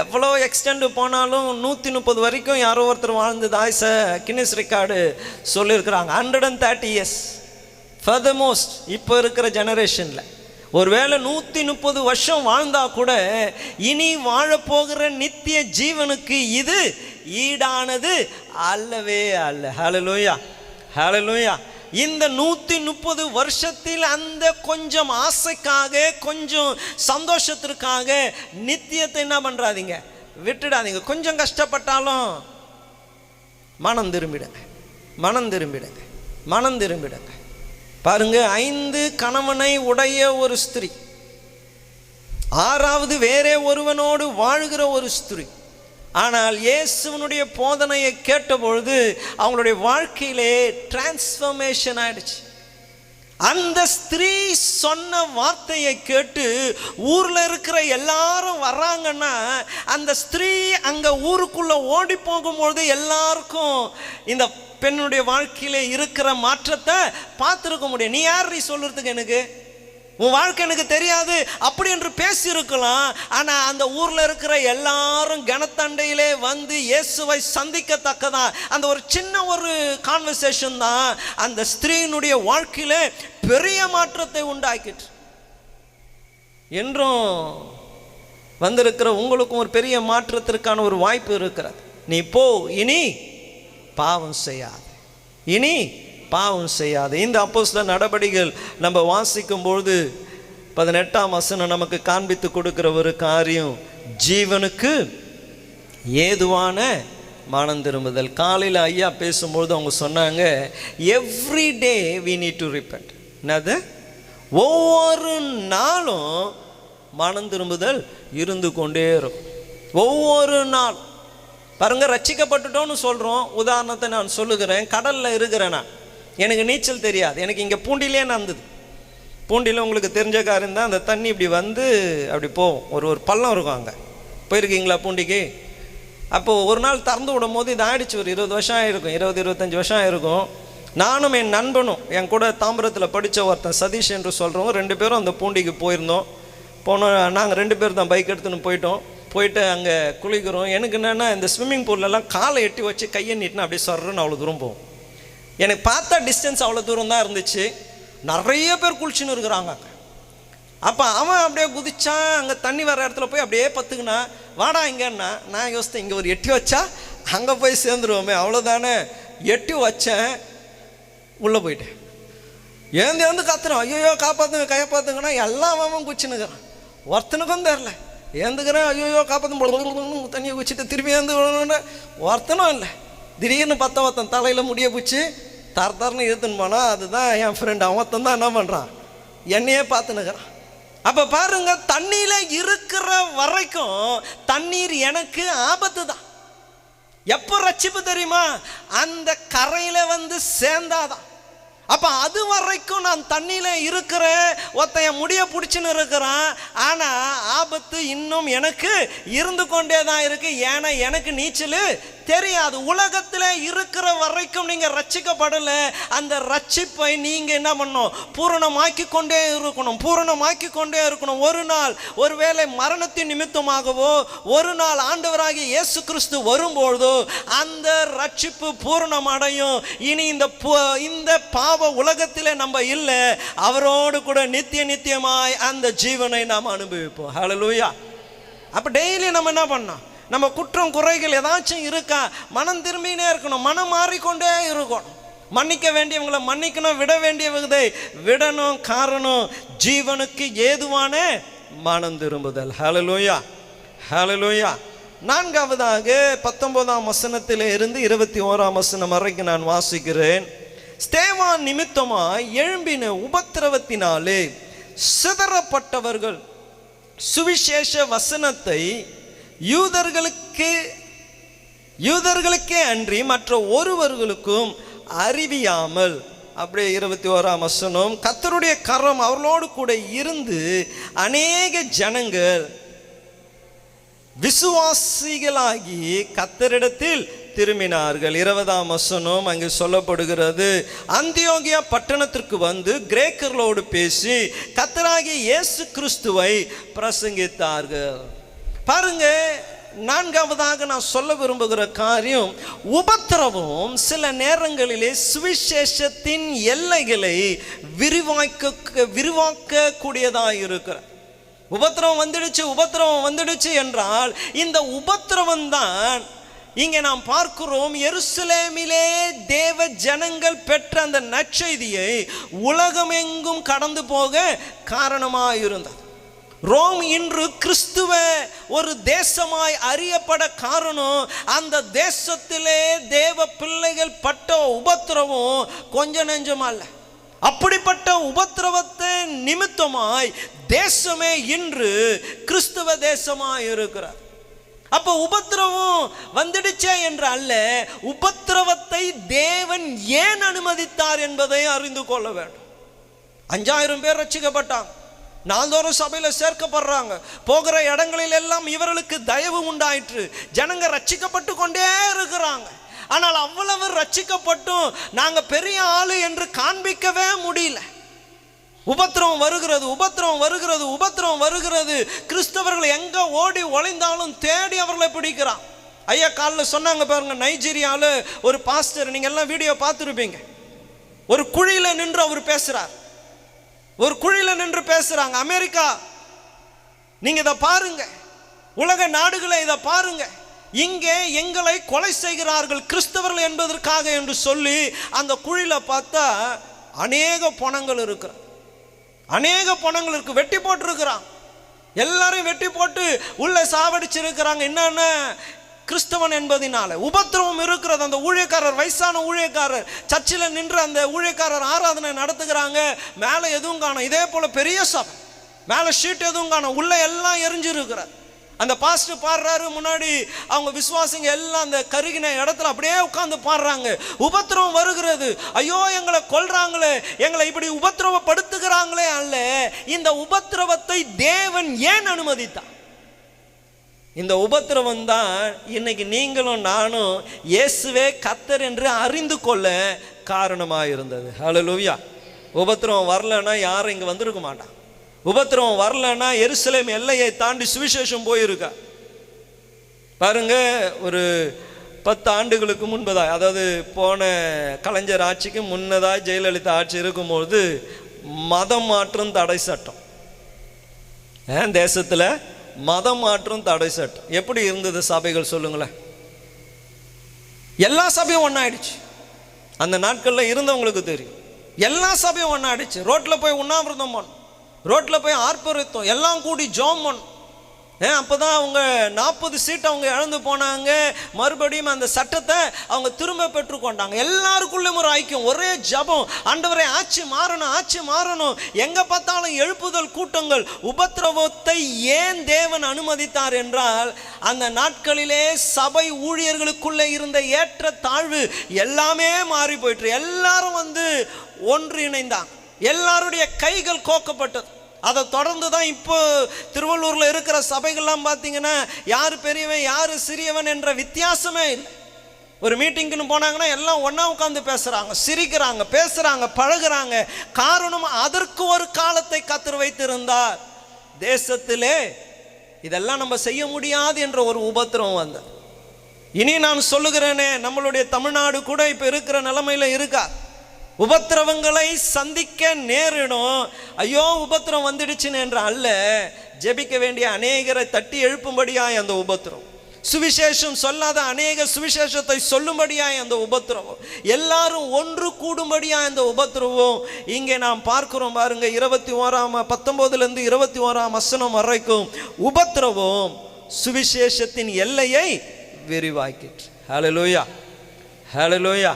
எவ்வளோ எக்ஸ்டெண்டு போனாலும் 130 வரைக்கும் யாரோ ஒருத்தர் வாழ்ந்தது ஆயிச கின்னஸ் ரெக்கார்டு சொல்லியிருக்கிறாங்க. 130 years ஃபர்தர்மோஸ்ட் இப்போ இருக்கிற ஜெனரேஷனில் ஒருவேளை 130 வருஷம் வாழ்ந்தா கூட இனி வாழப்போகிற நித்திய ஜீவனுக்கு இது ஈடானது அல்லவே அல்ல. ஹல்லேலூயா, ஹல்லேலூயா. இந்த 130 வருஷத்தில் அந்த கொஞ்சம் ஆசைக்காக, கொஞ்சம் சந்தோஷத்திற்காக நித்தியத்தை என்ன பண்ணுறாதீங்க, விட்டுடாதீங்க. கொஞ்சம் கஷ்டப்பட்டாலும் மனம் திரும்பிடுங்க, மனம் திரும்பிடுங்க, மனம் திரும்பிடுங்க. பாருங்க, 5 கணவனை உடைய ஒரு ஸ்திரீ, 6வது வேறே ஒருவனோடு வாழ்கிற ஒரு ஸ்திரீ. ஆனால் இயேசுவனுடைய போதனையை கேட்டபொழுது அவங்களுடைய வாழ்க்கையிலே டிரான்ஸ்ஃபர்மேஷன் ஆயிடுச்சு. அந்த ஸ்திரீ சொன்ன வார்த்தையை கேட்டு ஊர்ல இருக்கிற எல்லாரும் வர்றாங்கன்னா, அந்த ஸ்திரீ அங்க ஊருக்குள்ள ஓடி போகும்பொழுது எல்லாருக்கும் இந்த பெண்ணுடைய வாழ்க்கையில இருக்கிற மாற்றத்தை பார்த்துருக்க முடியும். நீ யார் சொல்றதுக்கு, எனக்கு உன் வாழ்க்கை எனக்கு தெரியாது அப்படி என்று பேசியிருக்கலாம். ஆனால் அந்த ஊரில் இருக்கிற எல்லாரும் கனத்தண்டையிலே வந்து இயேசுவை சந்திக்கத்தக்கதா அந்த ஒரு சின்ன ஒரு கான்வர்சேஷன் தான் அந்த ஸ்திரீனுடைய வாழ்க்கையில பெரிய மாற்றத்தை உண்டாக்கிட்டு. என்றும் வந்திருக்கிற உங்களுக்கும் ஒரு பெரிய மாற்றத்திற்கான ஒரு வாய்ப்பு இருக்கிறது. நீ போ, இனி பாவம் செய்யாது, இனி பாவம் செய்யாது. இந்த அப்போஸ்தலர் நடபடிகள் நம்ம வாசிக்கும் பொழுது 18ஆம் வசனம் நமக்கு காண்பித்து கொடுக்கிற ஒரு காரியம், ஜீவனுக்கு ஏதுவான மனம் திரும்புதல். காலையில் ஐயா பேசும்பொழுது அவங்க சொன்னாங்க, every day we need to repent. என்னது? ஒவ்வொரு நாளும் மனம் திரும்புதல் இருந்து கொண்டே இருக்கும். ஒவ்வொரு நாள் பாருங்க, ரட்சிக்கப்பட்டுட்டோன்னு சொல்கிறோம். உதாரணத்தை நான் சொல்லுகிறேன். கடலில் இருக்கிறேன் நான், எனக்கு நீச்சல் தெரியாது. எனக்கு இங்கே பூண்டிலே நடந்தது. பூண்டியில் உங்களுக்கு தெரிஞ்ச காரியம் தான். அந்த தண்ணி இப்படி வந்து அப்படி போகும், ஒரு பள்ளம் இருக்கும். அங்கே போயிருக்கீங்களா பூண்டிக்கு? அப்போது ஒரு நாள் திறந்து விடும் போது இது ஆயிடுச்சு, ஒரு 20 வருஷம் ஆகிருக்கும், 20-25 வருஷம் ஆகிருக்கும். நானும் என் நண்பனும், என் கூட தாம்பரத்தில் படித்த ஒருத்தன் சதீஷ் என்று சொல்கிறவங்க, 2 பேரும் அந்த பூண்டிக்கு போயிருந்தோம். நாங்கள் 2 பேர் தான் பைக் எடுத்துன்னு போயிட்டு அங்கே குளிக்கிறோம். எனக்கு என்னென்னா, இந்த ஸ்விம்மிங் பூல்லலாம் காலை எட்டி வச்சு கையை நீட்டினா அப்படியே சொல்கிறேன்னு அவ்வளோ தூரம் போகும். எனக்கு பார்த்தா டிஸ்டன்ஸ் அவ்வளோ தூரம் தான் இருந்துச்சு. நிறைய பேர் குளிச்சுன்னு இருக்கிறாங்க. அப்போ அவன் அப்படியே குதிச்சான். அங்கே தண்ணி வர இடத்துல போய் அப்படியே பத்துக்குனா, வாடா இங்கன்னா. நான் யோசித்தேன், இங்கே ஒரு எட்டி வச்சா அங்கே போய் சேர்ந்துருவோமே, அவ்வளோதானே. எட்டி வச்சேன், உள்ளே போயிட்டேன். ஏந்து கத்துறான், ஐயோ காப்பாற்றுங்க கையப்பாத்துங்கன்னா. எல்லாம் அவன் குச்சினுக்கிறான், ஒருத்தனுக்கும் தெரில. ஏந்துக்கிறேன், ஐயோ காப்பாற்று, தண்ணியை குச்சிட்டு திரும்பி ஏந்து ஒருத்தனும் இல்லை. திடீர்னு ஒருத்தன் தலையில் முடிய பிடிச்சி தரன்னு இழுத்துன்னு போனால், அதுதான் என் ஃப்ரெண்டு. அவன் தான் என்ன பண்ணுறான், என்னையே பார்த்துனுக்கிறான். அப்போ பாருங்க, தண்ணியில் இருக்கிற வரைக்கும் தண்ணீர் எனக்கு ஆபத்து தான். எப்போ ரட்சிப்பு தெரியுமா? அந்த கரையில் வந்து சேர்ந்தாதான். அப்போ அது வரைக்கும் நான் தண்ணியில் இருக்கிற ஒருத்தைய முடிய பிடிச்சின்னு இருக்கிறான். ஆனால் ஆபத்து இன்னும் எனக்கு இருந்து கொண்டே தான் இருக்கு. ஏன்னா எனக்கு நீச்சல் தெரியாது. உலகத்தில் இருக்கிற வரைக்கும் நீங்கள் ரட்சிக்கப்படலை. அந்த ரட்சிப்பை நீங்கள் என்ன பண்ணணும், பூரணமாக்கி கொண்டே இருக்கணும், பூரணமாக்கி கொண்டே இருக்கணும். ஒரு நாள் ஒருவேளை மரணத்தின் நிமித்தமாகவோ, ஒரு நாள் ஆண்டவராகிய இயேசு கிறிஸ்து வரும்பொழுதோ அந்த ரட்சிப்பு பூரணம் அடையும். இனி இந்த பாவ உலகத்திலே நம்ம இல்லை, அவரோடு கூட நித்தியமாய் அந்த ஜீவனை நாம் அனுபவிப்போம். ஹல்லேலூயா. அப்போ டெய்லி நம்ம என்ன பண்ணோம், நம்ம குற்றம் குறைகள் ஏதாச்சும் இருக்கா, மனம் திரும்பினே இருக்கணும், மனம் மாறிக்கொண்டே இருக்கணும். மன்னிக்க வேண்டியவங்களை மன்னிக்கணும், விட வேண்டியவங்களை விடணும். காரணம், ஜீவனுக்கு ஏதுவான மனம் திரும்புதல். ஹல்லேலூயா, ஹல்லேலூயா. 4வதாக 19ஆம் வசனத்திலே இருந்து 21ஆம் வசனம் வரைக்கும் நான் வாசிக்கிறேன். ஸ்தேவான் நிமித்தமாய் எழும்பின உபத்திரவத்தினாலே சிதறப்பட்டவர்கள் சுவிசேஷ வசனத்தை யூதர்களுக்கே அன்றி மற்ற ஒருவர்களுக்கும் அறிவியாமல். அப்படியே 21ஆம் வசனம், கர்த்தருடைய கரம் அவர்களோடு கூட இருந்து அநேக ஜனங்கள் விசுவாசிகளாகி கர்த்தரிடத்தில் திரும்பினார்கள். 20ஆம் வசனம் அங்கு சொல்லப்படுகிறது, அந்தியோகியா பட்டணத்திற்கு வந்து கிரேக்கர்களோடு பேசி கர்த்தராகிய இயேசு கிறிஸ்துவை பிரசங்கித்தார்கள். பாருங்க, நான்காவதாக நான் சொல்ல விரும்புகிற காரியம், உபத்திரவம் சில நேரங்களிலே சுவிசேஷத்தின் எல்லைகளை விரிவாக்க கூடியதாக இருக்கிற. உபத்திரவம் வந்துடுச்சு என்றால் இந்த உபத்திரவம் தான் இங்கே நாம் பார்க்கிறோம். எருசலேமிலே தேவ ஜனங்கள் பெற்ற அந்த நற்செய்தியை உலகமெங்கும் கடந்து போக காரணமாக இருந்தது. ரோம் இன்று கிறிஸ்துவ ஒரு தேசமாய் அறியப்பட காரணம், அந்த தேசத்திலே தேவ பிள்ளைகள் பட்ட உபத்திரவம் கொஞ்ச நெஞ்சம் அல்ல. அப்படிப்பட்ட உபத்திரவத்தை நிமித்தமாய் தேசமே இன்று கிறிஸ்துவ தேசமாய் இருக்கிறார். அப்ப உபத்திரவம் வந்துடுச்சே என்று அல்ல, உபத்திரவத்தை தேவன் ஏன் அனுமதித்தார் என்பதை அறிந்து கொள்ள வேண்டும். 5000 பேர் ரட்சிக்கப்பட்டாங்க, நாள்தோறும் சபையில சேர்க்கப்படுறாங்க, போகிற இடங்களில் எல்லாம் இவர்களுக்கு தயவு உண்டாயிற்று, ஜனங்க ரட்சிக்கப்பட்டு கொண்டே இருக்கிறாங்க. ஆனால் அவ்வளவு ரட்சிக்கப்பட்டும் நாங்க பெரிய ஆளு என்று காண்பிக்கவே முடியல. உபத்திரவம் வருகிறது. கிறிஸ்தவர்கள் எங்க ஓடி ஒளிந்தாலும் தேடி அவர்களை பிடிக்கிறான். ஐயா காலில் சொன்னாங்க பாருங்க, நைஜீரியாவில் ஒரு பாஸ்டர், நீங்க எல்லாம் வீடியோ பார்த்துருப்பீங்க, ஒரு குழியில நின்று அவர் பேசுறார், பேசுறாங்க. அமெரிக்கா நீங்க இதை பாருங்க, உலக நாடுகளை இதை பாருங்க, இங்கே எங்களை கொலை செய்கிறார்கள் கிறிஸ்தவர்கள் என்பதற்காக என்று சொல்லி அந்த குழியில பார்த்தா அநேக பணங்கள் இருக்கிறது, வெட்டி போட்டிருக்கிறான். எல்லாரையும் வெட்டி போட்டு உள்ள சாவடிச்சிருக்கிறாங்க. என்னென்ன கிறிஸ்தவன் என்பதினால உபத்திரவம் இருக்கிறது. அந்த ஊழியக்காரர், வயசான ஊழியக்காரர், சர்ச்சில் நின்று அந்த ஊழியக்காரர் ஆராதனை நடத்துகிறாங்க. மேலே எதுவும் காணும், இதே போல பெரிய சபை, மேலே ஷீட் எதுவும் காணும், உள்ள எல்லாம் எரிஞ்சிருக்கிறார். அந்த பாஸ்டர் பாடுறாரு, முன்னாடி அவங்க விசுவாசிங்க எல்லாம் அந்த கருகின இடத்துல அப்படியே உட்கார்ந்து பாடுறாங்க. உபத்திரவம் வருகிறது, ஐயோ எங்களை கொல்றாங்களே, எங்களை இப்படி உபத்திரவப்படுத்துகிறாங்களே. அல்ல, இந்த உபத்திரவத்தை தேவன் ஏன் அனுமதித்தார்? இந்த உபத்திரவம் தான் இன்னைக்கு நீங்களும் நானும் இயேசுவே கர்த்தர் என்று அறிந்து கொள்ள காரணமாக இருந்தது. ஹல்லேலூயா. உபத்திரவம் வரலன்னா யாரும் இங்கே வந்திருக்க மாட்டான். உபத்திரவம் வரலன்னா எருசலேம் எல்லையை தாண்டி சுவிசேஷம் போயிருக்கா. பாருங்க, ஒரு 10 ஆண்டுகளுக்கு முன்பதாக, அதாவது போன கலைஞர் ஆட்சிக்கு முன்னதாக ஜெயலலிதா ஆட்சி இருக்கும்போது மதம் மாற்றம் தடை சட்டம், தேசத்தில் மதம் மாற்றம் தடை சட்டம் எப்படி இருந்தது சபைகள் சொல்லுங்களேன். எல்லா சபையும் ஒன்றாயிடுச்சு. அந்த நாட்களில் இருந்தவங்களுக்கு தெரியும், எல்லா சபையும் ஒன்றாயிடுச்சு. ரோட்டில் போய் உண்ணாவிரதம் பண்ணோம், ரோட்டில் போய் ஆர்ப்பரித்தோம், எல்லாம் கூடி ஜோம் பண்ணோம். அப்போ தான் அவங்க 40 சீட் அவங்க இழந்து போனாங்க. மறுபடியும் அந்த சட்டத்தை அவங்க திரும்ப பெற்றுக்கொண்டாங்க. எல்லாருக்குள்ளேயும் ஒரு ஐக்கியம், ஒரே ஜபம், ஆண்டவரே ஆட்சி மாறணும். எங்கே பார்த்தாலும் எழுப்புதல் கூட்டங்கள். உபத்திரவத்தை ஏன் தேவன் அனுமதித்தார் என்றால், அந்த நாட்களிலே சபை ஊழியர்களுக்குள்ளே இருந்த ஏற்ற தாழ்வு எல்லாமே மாறி போயிட்டு, எல்லாரும் ஒன்றிணைந்தாங்க, எல்லாருடைய கைகள் கோக்கப்பட்டது. அதை தொடர்ந்து தான் இப்போ திருவள்ளூரில் இருக்கிற சபைகள்லாம் பார்த்தீங்கன்னா யார் பெரியவன் யார் சிறியவன் என்ற வித்தியாசமே இல்லை. ஒரு மீட்டிங்குன்னு போனாங்கன்னா எல்லாம் ஒன்றா உட்காந்து பேசுகிறாங்க, சிரிக்கிறாங்க, பேசுகிறாங்க, பழகுறாங்க. காரணம், அதற்கு ஒரு காலத்தை கர்த்தர் வைத்திருந்தார். தேசத்திலே இதெல்லாம் நம்ம செய்ய முடியாது என்ற ஒரு உபத்திரவம் வந்தது. இனி நான் சொல்லுகிறேனே, நம்மளுடைய தமிழ்நாடு கூட இப்போ இருக்கிற நிலைமையில் இருக்கா. உபத்திரவங்களை சந்திக்க நேரிடும். ஐயோ உபத்திரம் வந்துடுச்சுன்னு என்ற அல்ல, ஜெபிக்க வேண்டிய அநேகரை தட்டி எழுப்பும்படியாய் அந்த உபத்திரம், சுவிசேஷம் சொல்லாத அநேக சுவிசேஷத்தை சொல்லும்படியாய் அந்த உபத்திரவம், எல்லாரும் ஒன்று கூடும்படியாய் அந்த உபத்திரவம் இங்கே நாம் பார்க்கிறோம். பாருங்க, 19 21 வரைக்கும் உபத்திரவம் சுவிசேஷத்தின் எல்லையை விரிவாக்கிற்று. ஹல்லேலூயா, ஹல்லேலூயா.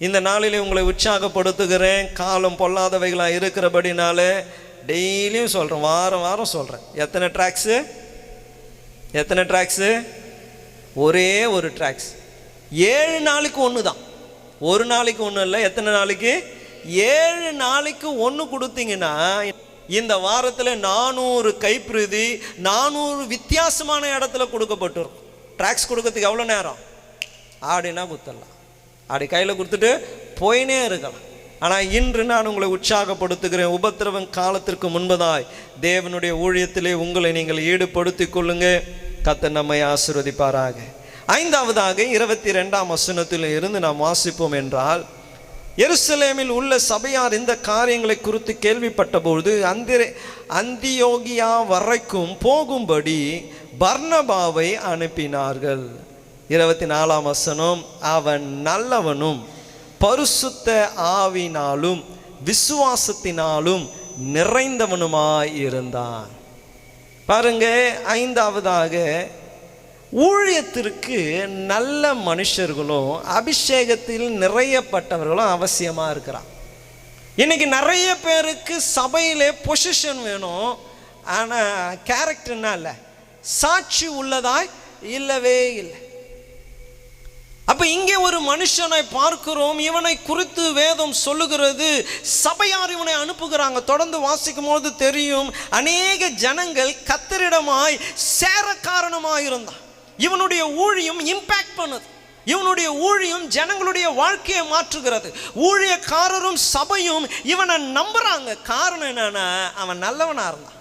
இந்த நாளிலே உங்களை உற்சாகப்படுத்துகிறேன். காலம் பொல்லாதவைகளாக இருக்கிறபடினாலே டெய்லியும் சொல்கிறேன், வாரம் சொல்கிறேன். எத்தனை ட்ராக்ஸு? ஒரே ஒரு ட்ராக்ஸ். 7 நாளைக்கு ஒன்று தான், ஒரு நாளைக்கு ஒன்று இல்லை. எத்தனை நாளைக்கு? 7 நாளைக்கு ஒன்று கொடுத்தீங்கன்னா இந்த வாரத்தில் 400 கைப்பிரதி 400 வித்தியாசமான இடத்துல கொடுக்கப்பட்டிருக்கும். ட்ராக்ஸ் கொடுக்கறதுக்கு எவ்வளோ நேரம்? ஆடினா குத்தலாம், அப்படி கையில் கொடுத்துட்டு போயினே இருக்கலாம். ஆனால் இன்று நான் உங்களை உற்சாகப்படுத்துகிறேன். உபத்திரவம் காலத்திற்கு முன்பதாய் தேவனுடைய ஊழியத்திலே உங்களை நீங்கள் ஈடுபடுத்திக் கொள்ளுங்க. கர்த்தர் நம்மை ஆசீர்வதிப்பாராக. ஐந்தாவதாக 22ஆம் வசனத்தில் இருந்து நாம் வாசிப்போம் என்றால், எருசலேமில் உள்ள சபையார் இந்த காரியங்களை குறித்து கேள்விப்பட்ட பொழுது அந்தியோகியா வரைக்கும் போகும்படி பர்னபாவை அனுப்பினார்கள். 24ஆம் வசனம், அவன் நல்லவனும் பரிசுத்த ஆவினாலும் விசுவாசத்தினாலும் நிறைந்தவனுமாயிருந்தான். பாருங்க, ஐந்தாவதாக ஊழியத்திற்கு நல்ல மனுஷர்களும் அபிஷேகத்தில் நிறையப்பட்டவர்களும் அவசியமா இருக்கிறான். இன்னைக்கு நிறைய பேருக்கு சபையிலே பொசிஷன் வேணும், ஆனா கேரக்டர்னா இல்லை, சாட்சி உள்ளதாய் இல்லவே இல்லை. அப்ப இங்கே ஒரு மனுஷனை பார்க்கிறோம், இவனை குறித்து வேதம் சொல்லுகிறது, சபையார் இவனை அனுப்புகிறாங்க. தொடர்ந்து வாசிக்கும் போது தெரியும், அநேக ஜனங்கள் கர்த்தரிடமாய் சேர காரணமாய் இருந்தான். இவனுடைய ஊழியம் இம்பாக்ட் பண்ணுது, இவனுடைய ஊழியம் ஜனங்களுடைய வாழ்க்கையை மாற்றுகிறது. ஊழியக்காரரும் சபையும் இவனை நம்புறாங்க. காரணம் என்னன்னா, அவன் நல்லவனா இருந்தான்.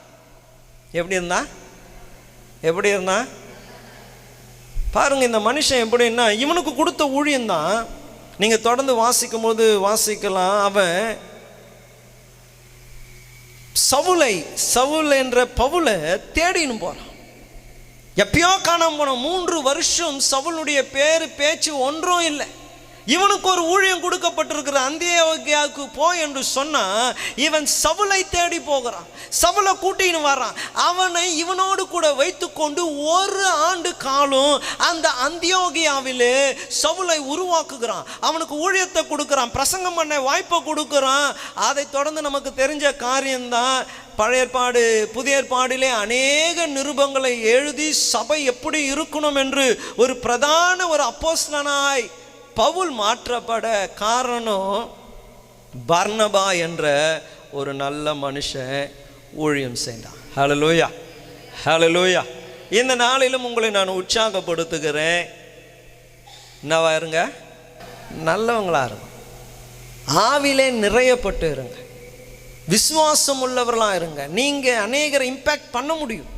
எப்படி இருந்தான் பாருங்க. இந்த மனுஷன் எப்படின்னா, இவனுக்கு கொடுத்த ஊழியம் தான். நீங்க தொடர்ந்து வாசிக்கும் போது வாசிக்கலாம், அவன் சவுல் என்ற பவுலை தேடின்னு போறான். எப்பயோ காணாம போன 3 வருஷம் சவுலுடைய பேரு பேச்சு ஒன்றும் இல்லை. இவனுக்கு ஒரு ஊழியம் கொடுக்கப்பட்டிருக்கிற, அந்தியோகியாவுக்கு போய் என்று சொன்னா இவன் சவுலை தேடி போகிறான், சவுலை கூட்டின்னு வரான். அவனை இவனோடு கூட வைத்து கொண்டு 1 ஆண்டு காலம் அந்த அந்தியோகியாவிலே சவுலை உருவாக்குகிறான். அவனுக்கு ஊழியத்தை கொடுக்குறான், பிரசங்கம் பண்ண வாய்ப்பை கொடுக்குறான். அதை தொடர்ந்து நமக்கு தெரிஞ்ச காரியம்தான். பழைய ஏற்பாடு புதிய ஏற்பாடிலே அநேக நிருபங்களை எழுதி சபை எப்படி இருக்கணும் என்று ஒரு பிரதான ஒரு அப்போஸ்தலனாய் பவுல் மாற்றப்பட காரணம் பர்னபா என்ற ஒரு நல்ல மனுஷன் ஊழியம் செய்தான். ஹல்லேலூயா, ஹல்லேலூயா. இந்த நாளிலும் உங்களை நான் உற்சாகப்படுத்துகிறேன். என்னவா இருங்க, நல்லவங்களா இருங்க, ஆவிலே நிறையப்பட்டு இருங்க, விசுவாசம் உள்ளவர்களாக இருங்க. நீங்கள் அநேகரை இம்பேக்ட் பண்ண முடியும்.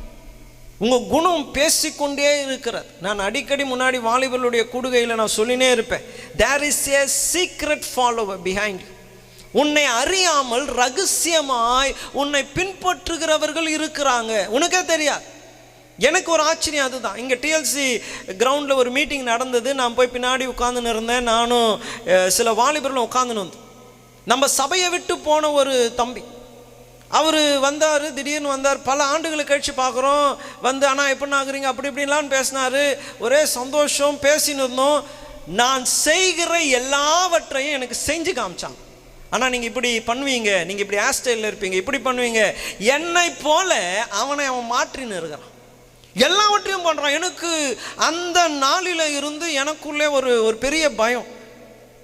உங்கள் குணம் பேசிக்கொண்டே இருக்கிறது. நான் அடிக்கடி முன்னாடி வாலிபர்களுடைய கூடுகையில் நான் சொல்லினே இருப்பேன், there is a secret follower behind you. உன்னை அறியாமல் ரகசியமாய் உன்னை பின்பற்றுகிறவர்கள் இருக்கிறாங்க, உனக்கே தெரியாது. எனக்கு ஒரு ஆச்சரியம் அதுதான். இங்கே டிஎல்சி கிரவுண்டில் ஒரு மீட்டிங் நடந்தது. நான் போய் பின்னாடி உட்காந்துன்னு இருந்தேன். நானும் சில வாலிபர்களும் உட்காந்துன்னு வந்தோம். நம்ம சபையை விட்டு போன ஒரு தம்பி, அவர் வந்தார், திடீர்னு வந்தார். பல ஆண்டுகளுக்கு கழிச்சு பார்க்குறோம் வந்து, ஆனால் எப்படி ஆகுறீங்க அப்படி இப்படின்லாம் பேசினார். ஒரே சந்தோஷம், பேசின்னு இருந்தோம். நான் செய்கிற எல்லாவற்றையும் எனக்கு செஞ்சு காமிச்சாங்க. ஆனால் நீங்கள் இப்படி பண்ணுவீங்க, நீங்கள் இப்படி ஹேர் ஸ்டைலில் இருப்பீங்க, இப்படி பண்ணுவீங்க. என்னை போல அவன் மாற்றின்னு இருக்கிறான், எல்லாவற்றையும் பண்ணுறான். எனக்கு அந்த நாளில் இருந்து எனக்குள்ளே ஒரு பெரிய பயம்.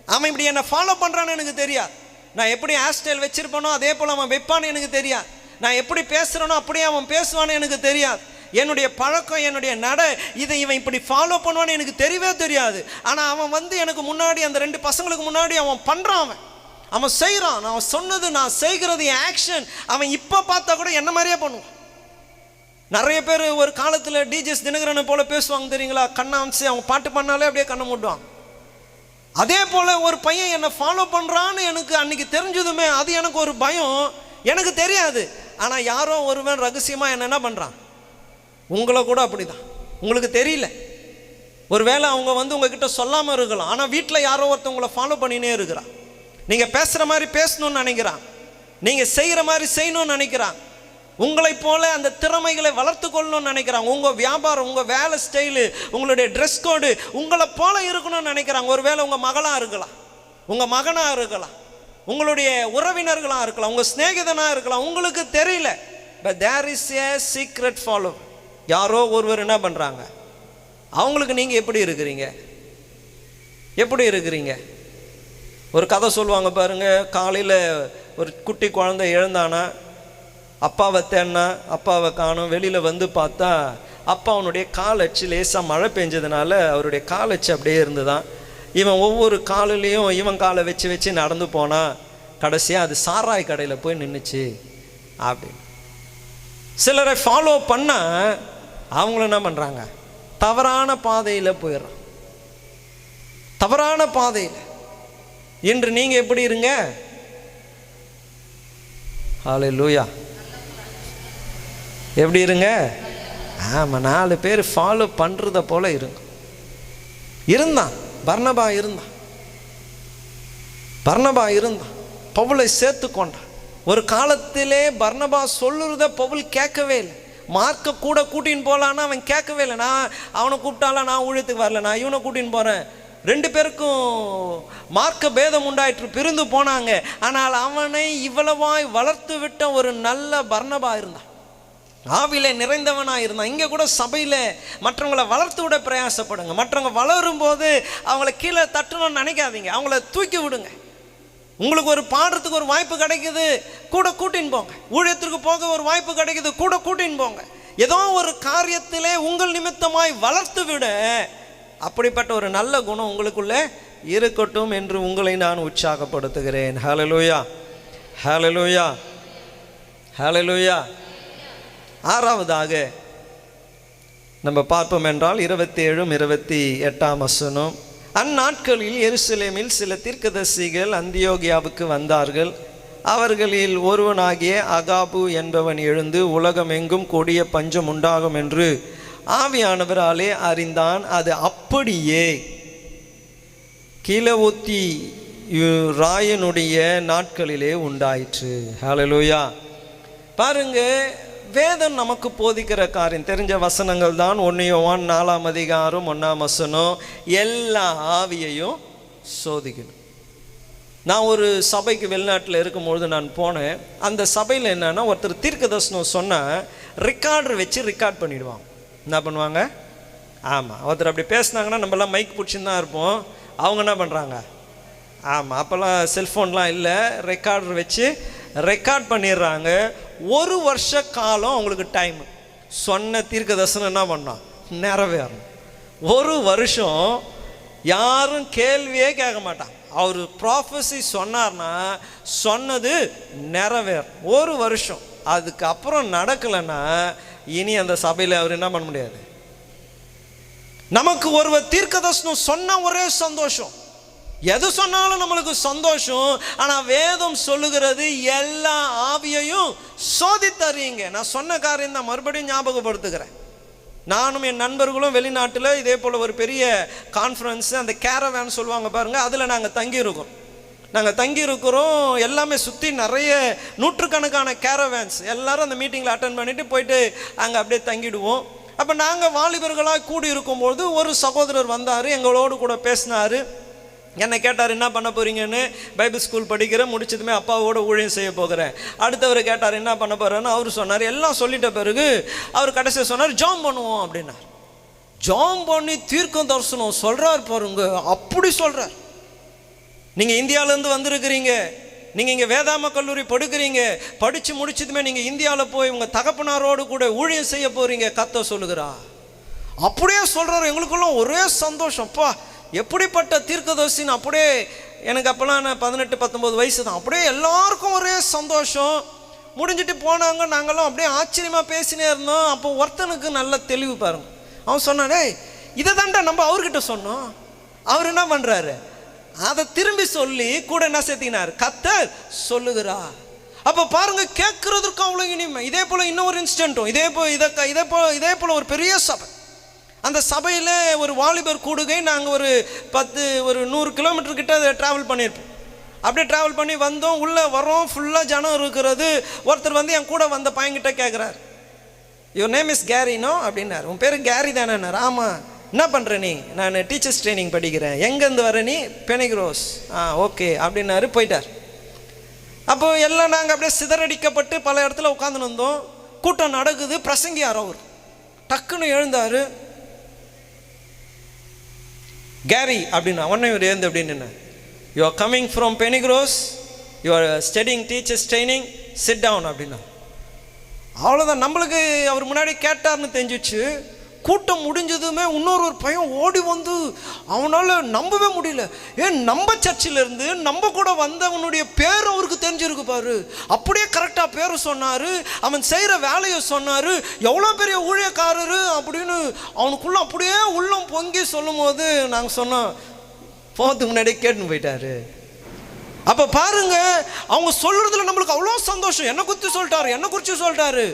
அவன் இப்படி என்னை ஃபாலோ பண்ணுறான்னு எனக்கு தெரியாது. நான் எப்படி ஹேர் ஸ்டைல் வச்சிருப்பானோ அதே போல் அவன் வைப்பான்னு எனக்கு தெரியாது. நான் எப்படி பேசுகிறேனோ அப்படியே அவன் பேசுவான்னு எனக்கு தெரியாது. என்னுடைய பழக்கம், என்னுடைய நட, இதை இவன் இப்படி ஃபாலோ பண்ணுவான்னு எனக்கு தெரியவே தெரியாது. ஆனால் அவன் வந்து எனக்கு முன்னாடி, அந்த 2 பசங்களுக்கு முன்னாடி அவன் பண்ணுறான், அவன் செய்கிறான். அவன் சொன்னது, நான் செய்கிறது, என் ஆக்ஷன். அவன் இப்போ பார்த்தா கூட என்ன மாதிரியே பண்ணுவான். நிறைய பேர் ஒரு காலத்தில் டிஜிஎஸ் தினகரனை போல பேசுவாங்க தெரியுங்களா, கண்ணாம்சி. அவங்க பாட்டு பண்ணாலே அப்படியே கண்ணை மூடுவாங்க. அதே போல் ஒரு பையன் என்னை ஃபாலோ பண்ணுறான்னு எனக்கு அன்றைக்கி தெரிஞ்சதுமே அது எனக்கு ஒரு பயம், எனக்கு தெரியாது. ஆனால் யாரோ ஒருவன் ரகசியமாக என்ன பண்ணுறான், உங்களை கூட அப்படி தான், உங்களுக்கு தெரியல. ஒரு வேளை அவங்க வந்து உங்ககிட்ட சொல்லாமல் இருக்கலாம், ஆனால் வீட்டில் யாரோ ஒருத்தவங்களை ஃபாலோ பண்ணினே இருக்கிறான். நீங்கள் பேசுகிற மாதிரி பேசணும்னு நினைக்கிறான், நீங்கள் செய்கிற மாதிரி செய்யணும்னு நினைக்கிறான். உங்களை போல அந்த திறமைகளை வளர்த்து கொள்ளணும்னு நினைக்கிறாங்க. உங்கள் வியாபாரம், உங்கள் வேலை ஸ்டைலு, உங்களுடைய ட்ரெஸ் கோடு உங்களை போல இருக்கணும்னு நினைக்கிறாங்க. ஒரு வேளை உங்கள் மகளாக இருக்கலாம், உங்கள் மகனாக இருக்கலாம், உங்களுடைய உறவினர்களாக இருக்கலாம், உங்கள் சிநேகிதனாக இருக்கலாம், உங்களுக்கு தெரியல. But there is a secret follow. யாரோ ஒருவர் என்ன பண்ணுறாங்க, அவங்களுக்கு நீங்கள் எப்படி இருக்கிறீங்க, எப்படி இருக்கிறீங்க? ஒரு கதை சொல்லுவாங்க பாருங்க. காலையில் ஒரு குட்டி குழந்தை எழுந்தானா, அப்பாவை தேடினா, அப்பாவை காணும். வெளியில் வந்து பார்த்தா அப்பா அவனுடைய கால் அச்சு லேசாக மழை பெஞ்சதுனால அவருடைய கால் அச்சு அப்படியே இருந்துதான். இவன் ஒவ்வொரு காலிலையும் இவன் காலை வச்சு வச்சு நடந்து போனால் கடைசியாக அது சாராய் கடையில் போய் நின்றுச்சு அப்படின்னு. சிலரை ஃபாலோ பண்ணால் அவங்கள என்ன பண்ணுறாங்க? தவறான பாதையில் போயிடுறான். தவறான பாதையில். இன்று நீங்கள் எப்படி இருங்க? ஹல்லேலூயா. எப்படி இருங்க? ஆமாம், 4 பேர் ஃபாலோ பண்ணுறத போல இருங்க. இருந்தான் பர்னபா, இருந்தான். பவுலை சேர்த்து கொண்டான். ஒரு காலத்திலே பர்னபா சொல்லுறத பவுல் கேட்கவே இல்லை. மார்க்கை கூட கூட்டின்னு போகலான்னா அவன் கேட்கவே இல்லை. நான் அவனை கூப்பிட்டால, நான் ஊழியத்துக்கு வரல, நான் இவனை கூட்டின்னு போகிறேன். 2 பேருக்கும் மார்க்க பேதம் உண்டாயிற்று, பிரிந்து போனாங்க. ஆனால் அவனை இவ்வளவாய் வளர்த்து விட்ட ஒரு நல்ல பர்னபா இருந்தான். ஆவிலே நிறைந்தவனாக இருந்தான். இங்கே கூட சபையில் மற்றவங்களை வளர்த்து விட பிரயாசப்படுங்க. மற்றவங்க வளரும் போது அவங்கள கீழே தட்டணும்னு நினைக்காதீங்க. அவங்கள தூக்கி விடுங்க. உங்களுக்கு ஒரு பாடுறதுக்கு ஒரு வாய்ப்பு கிடைக்குது, கூட கூட்டின்னு போங்க. ஊழியத்திற்கு போக ஒரு வாய்ப்பு கிடைக்குது, கூட கூட்டின்னு போங்க. ஏதோ ஒரு காரியத்திலே உங்கள் நிமித்தமாய் வளர்த்து விட அப்படிப்பட்ட ஒரு நல்ல குணம் உங்களுக்குள்ளே இருக்கட்டும் என்று உங்களை நான் உற்சாகப்படுத்துகிறேன். ஹல்லேலூயா, ஹல்லேலூயா, ஹல்லேலூயா. 6வதாக நம்ம பார்ப்போம் என்றால் 27, 28 வசனம். அந்நாட்களில் எருசலேமில் சில தீர்க்கதரிசிகள் அந்தியோகியாவுக்கு வந்தார்கள். அவர்களில் ஒருவனாகிய அகாபு என்பவன் எழுந்து உலகமெங்கும் கொடிய பஞ்சம் உண்டாகும் என்று ஆவியானவராலே அறிந்தான். அது அப்படியே கிலவுத்தி ராயனுடைய நாட்களிலே உண்டாயிற்று. ஹல்லேலூயா. பாருங்க, வேதம் நமக்கு போதிக்கிற காரியம் தெரிஞ்ச வசனங்கள் தான். 1 யோவான் 4ஆம் அதிகாரம் 1ஆம் வசனம், எல்லா ஆவியையும் சோதிக்கணும். நான் ஒரு சபைக்கு வெளிநாட்டில் இருக்கும்பொழுது நான் போனேன். அந்த சபையில் என்னன்னா, ஒருத்தர் தீர்க்கதரிசனம் சொன்னால் ரெக்கார்டர் வச்சு ரெக்கார்ட் பண்ணிடுவாங்க. என்ன பண்ணுவாங்க? ஆமாம், ஒருத்தர் அப்படி பேசுனாங்கன்னா நம்மளாம் மைக் பிடிச்சின்னு தான் இருப்போம். அவங்க என்ன பண்ணுறாங்க? ஆமாம், அப்போல்லாம் செல்ஃபோன்லாம் இல்லை, ரெக்கார்டர் வச்சு ரெக்கார்ட் பண்ணிடுறாங்க. 1 வருஷ காலம் அவங்களுக்கு டைம். சொன்ன தீர்க்க தரிசனம் என்ன பண்ணோம்? நிறைவேறணும். 1 வருஷம் யாரும் கேள்வியே கேட்க மாட்டாங்க. அவர் ப்ராஃபஸி சொன்னார்னா சொன்னது நிறைவேறும். 1 வருஷம். அதுக்கப்புறம் நடக்கலைன்னா இனி அந்த சபையில் அவர் என்ன பண்ண முடியாது. நமக்கு ஒருவர் தீர்க்க தரிசனம் சொன்ன ஒரே சந்தோஷம், எது சொன்னாலும் நம்மளுக்கு சந்தோஷம். ஆனால் வேதம் சொல்லுகிறது எல்லா ஆவியையும் சோதித்தறியுங்க. நான் சொன்ன காரியம் தான் மறுபடியும் ஞாபகப்படுத்துகிறேன். நானும் என் நண்பர்களும் வெளிநாட்டில் இதே போல் ஒரு பெரிய கான்ஃபரன்ஸு, அந்த கேரவேன் சொல்லுவாங்க பாருங்கள், அதில் நாங்கள் தங்கியிருக்கிறோம். எல்லாமே சுற்றி நிறைய நூற்றுக்கணக்கான கேரவேன்ஸ். எல்லோரும் அந்த மீட்டிங்கில் அட்டன் பண்ணிவிட்டு போயிட்டு அங்கே அப்படியே தங்கிடுவோம். அப்போ நாங்கள் வாலிபர்களாக கூடி இருக்கும்போது ஒரு சகோதரர் வந்தார், எங்களோடு கூட பேசினார். என்னை கேட்டார், என்ன பண்ண போகிறீங்கன்னு. பைபிள் ஸ்கூல் படிக்கிறேன், முடிச்சதுமே அப்பாவோட ஊழியம் செய்ய போகிறேன். அடுத்தவர் கேட்டார், என்ன பண்ண போகிறேன்னு. அவர் சொன்னார். எல்லாம் சொல்லிட்ட பிறகு அவர் கடைசியாக சொன்னார், ஜாம் பண்ணுவோம் அப்படின்னார். ஜாம் பண்ணி தீர்க்க தரிசனம் சொல்கிறார் பாருங்க. அப்படி சொல்கிறார். நீங்கள் இந்தியாவிலேருந்து வந்திருக்கிறீங்க, நீங்கள் இங்கே வேதாம கல்லூரி படிக்கிறீங்க, படித்து முடிச்சதுமே நீங்கள் இந்தியாவில் போய் உங்கள் தகப்பனாரோடு கூட ஊழியம் செய்ய போகிறீங்க, கர்த்தர் சொல்லுகிறா. அப்படியே சொல்கிறார். எங்களுக்கெல்லாம் ஒரே சந்தோஷம்ப்பா, எப்படிப்பட்ட தீர்க்கதரிசின்னு. அப்படியே எனக்கு அப்போல்லாம் 18-19 வயசு தான். அப்படியே எல்லாருக்கும் ஒரே சந்தோஷம். முடிஞ்சிட்டு போனாங்க. நாங்களும் அப்படியே ஆச்சரியமாக பேசினே இருந்தோம். அப்போ ஒருத்தனுக்கு நல்ல தெளிவு பாருங்க. அவன் சொன்னானே, இதை தாண்டா நம்ம அவர்கிட்ட சொன்னோம். அவர் என்ன பண்ணுறாரு, அதை திரும்பி சொல்லி கூட என்ன சேர்த்தினார், கர்த்தர் சொல்லுகிறா. அப்போ பாருங்க, கேட்கறதுக்கு அவ்வளோ இனிமை. இதே போல் இன்னொரு இன்சிடென்ட்டும் இதே போல் ஒரு பெரிய சபை. அந்த சபையில் ஒரு வாலிபர் கூடுகை. நாங்கள் ஒரு 100 கிலோமீட்டர் கிட்ட ட்ராவல் பண்ணியிருப்போம். அப்படியே ட்ராவல் பண்ணி வந்தோம். உள்ளே வரோம், ஃபுல்லாக ஜனம் இருக்கிறது. ஒருத்தர் வந்து என் கூட வந்த பையன்கிட்ட கேட்குறாரு, யுவர் நேம் இஸ் கேரினோ அப்படின்னாரு. உன் பேர் கேரி தானேன்னாரு. ஆமாம். என்ன பண்ணுற நீ? நான் டீச்சர்ஸ் ட்ரைனிங் படிக்கிறேன். எங்கேருந்து வர நீ? பெனிக்ரோஸ். ஓகே அப்படின்னாரு. போயிட்டார். அப்போ எல்லாம் நாங்கள் அப்படியே சிதறடிக்கப்பட்டு பல இடத்துல உட்காந்துன்னு இருந்தோம். கூட்டம் நடக்குது. பிரசங்கியார் அவர் டக்குன்னு எழுந்தார். கேரி அப்படின்னா உடனே இவர் எழுந்து அப்படின்னு, யூ ஆர் கம்மிங் ஃப்ரம் பெனிக்ரோஸ், you are studying teachers training, sit down அப்படின்னா. அவ்வளோதான். நம்மளுக்கு அவர் முன்னாடி கேட்டார்னு தெரிஞ்சிச்சு. கூட்டம் முடிஞ்சதுமே இன்னொரு பையன் ஓடி வந்து அவனால் நம்பவே முடியல. நம்ம சர்ச்சிலிருந்து நம்ம கூட வந்தவனுடைய பேர் அவருக்கு தெரிஞ்சிருக்கு பாரு, அப்படியே கரெக்டாக பேர் சொன்னார், அவன் செய்கிற வேலையை சொன்னார், எவ்வளோ பெரிய ஊழியக்காரரு அப்படின்னு அவனுக்குள்ள அப்படியே உள்ளம் பொங்கி சொல்லும் போது நாங்கள் சொன்னோம், போகிறதுக்கு முன்னாடியே கேட்டுன்னு போயிட்டாரு. அப்போ பாருங்க, அவங்க சொல்றதுல நம்மளுக்கு அவ்வளோ சந்தோஷம், என்னை குறித்து சொல்லிட்டாரு, என்னை குறித்து சொல்லிட்டாரு.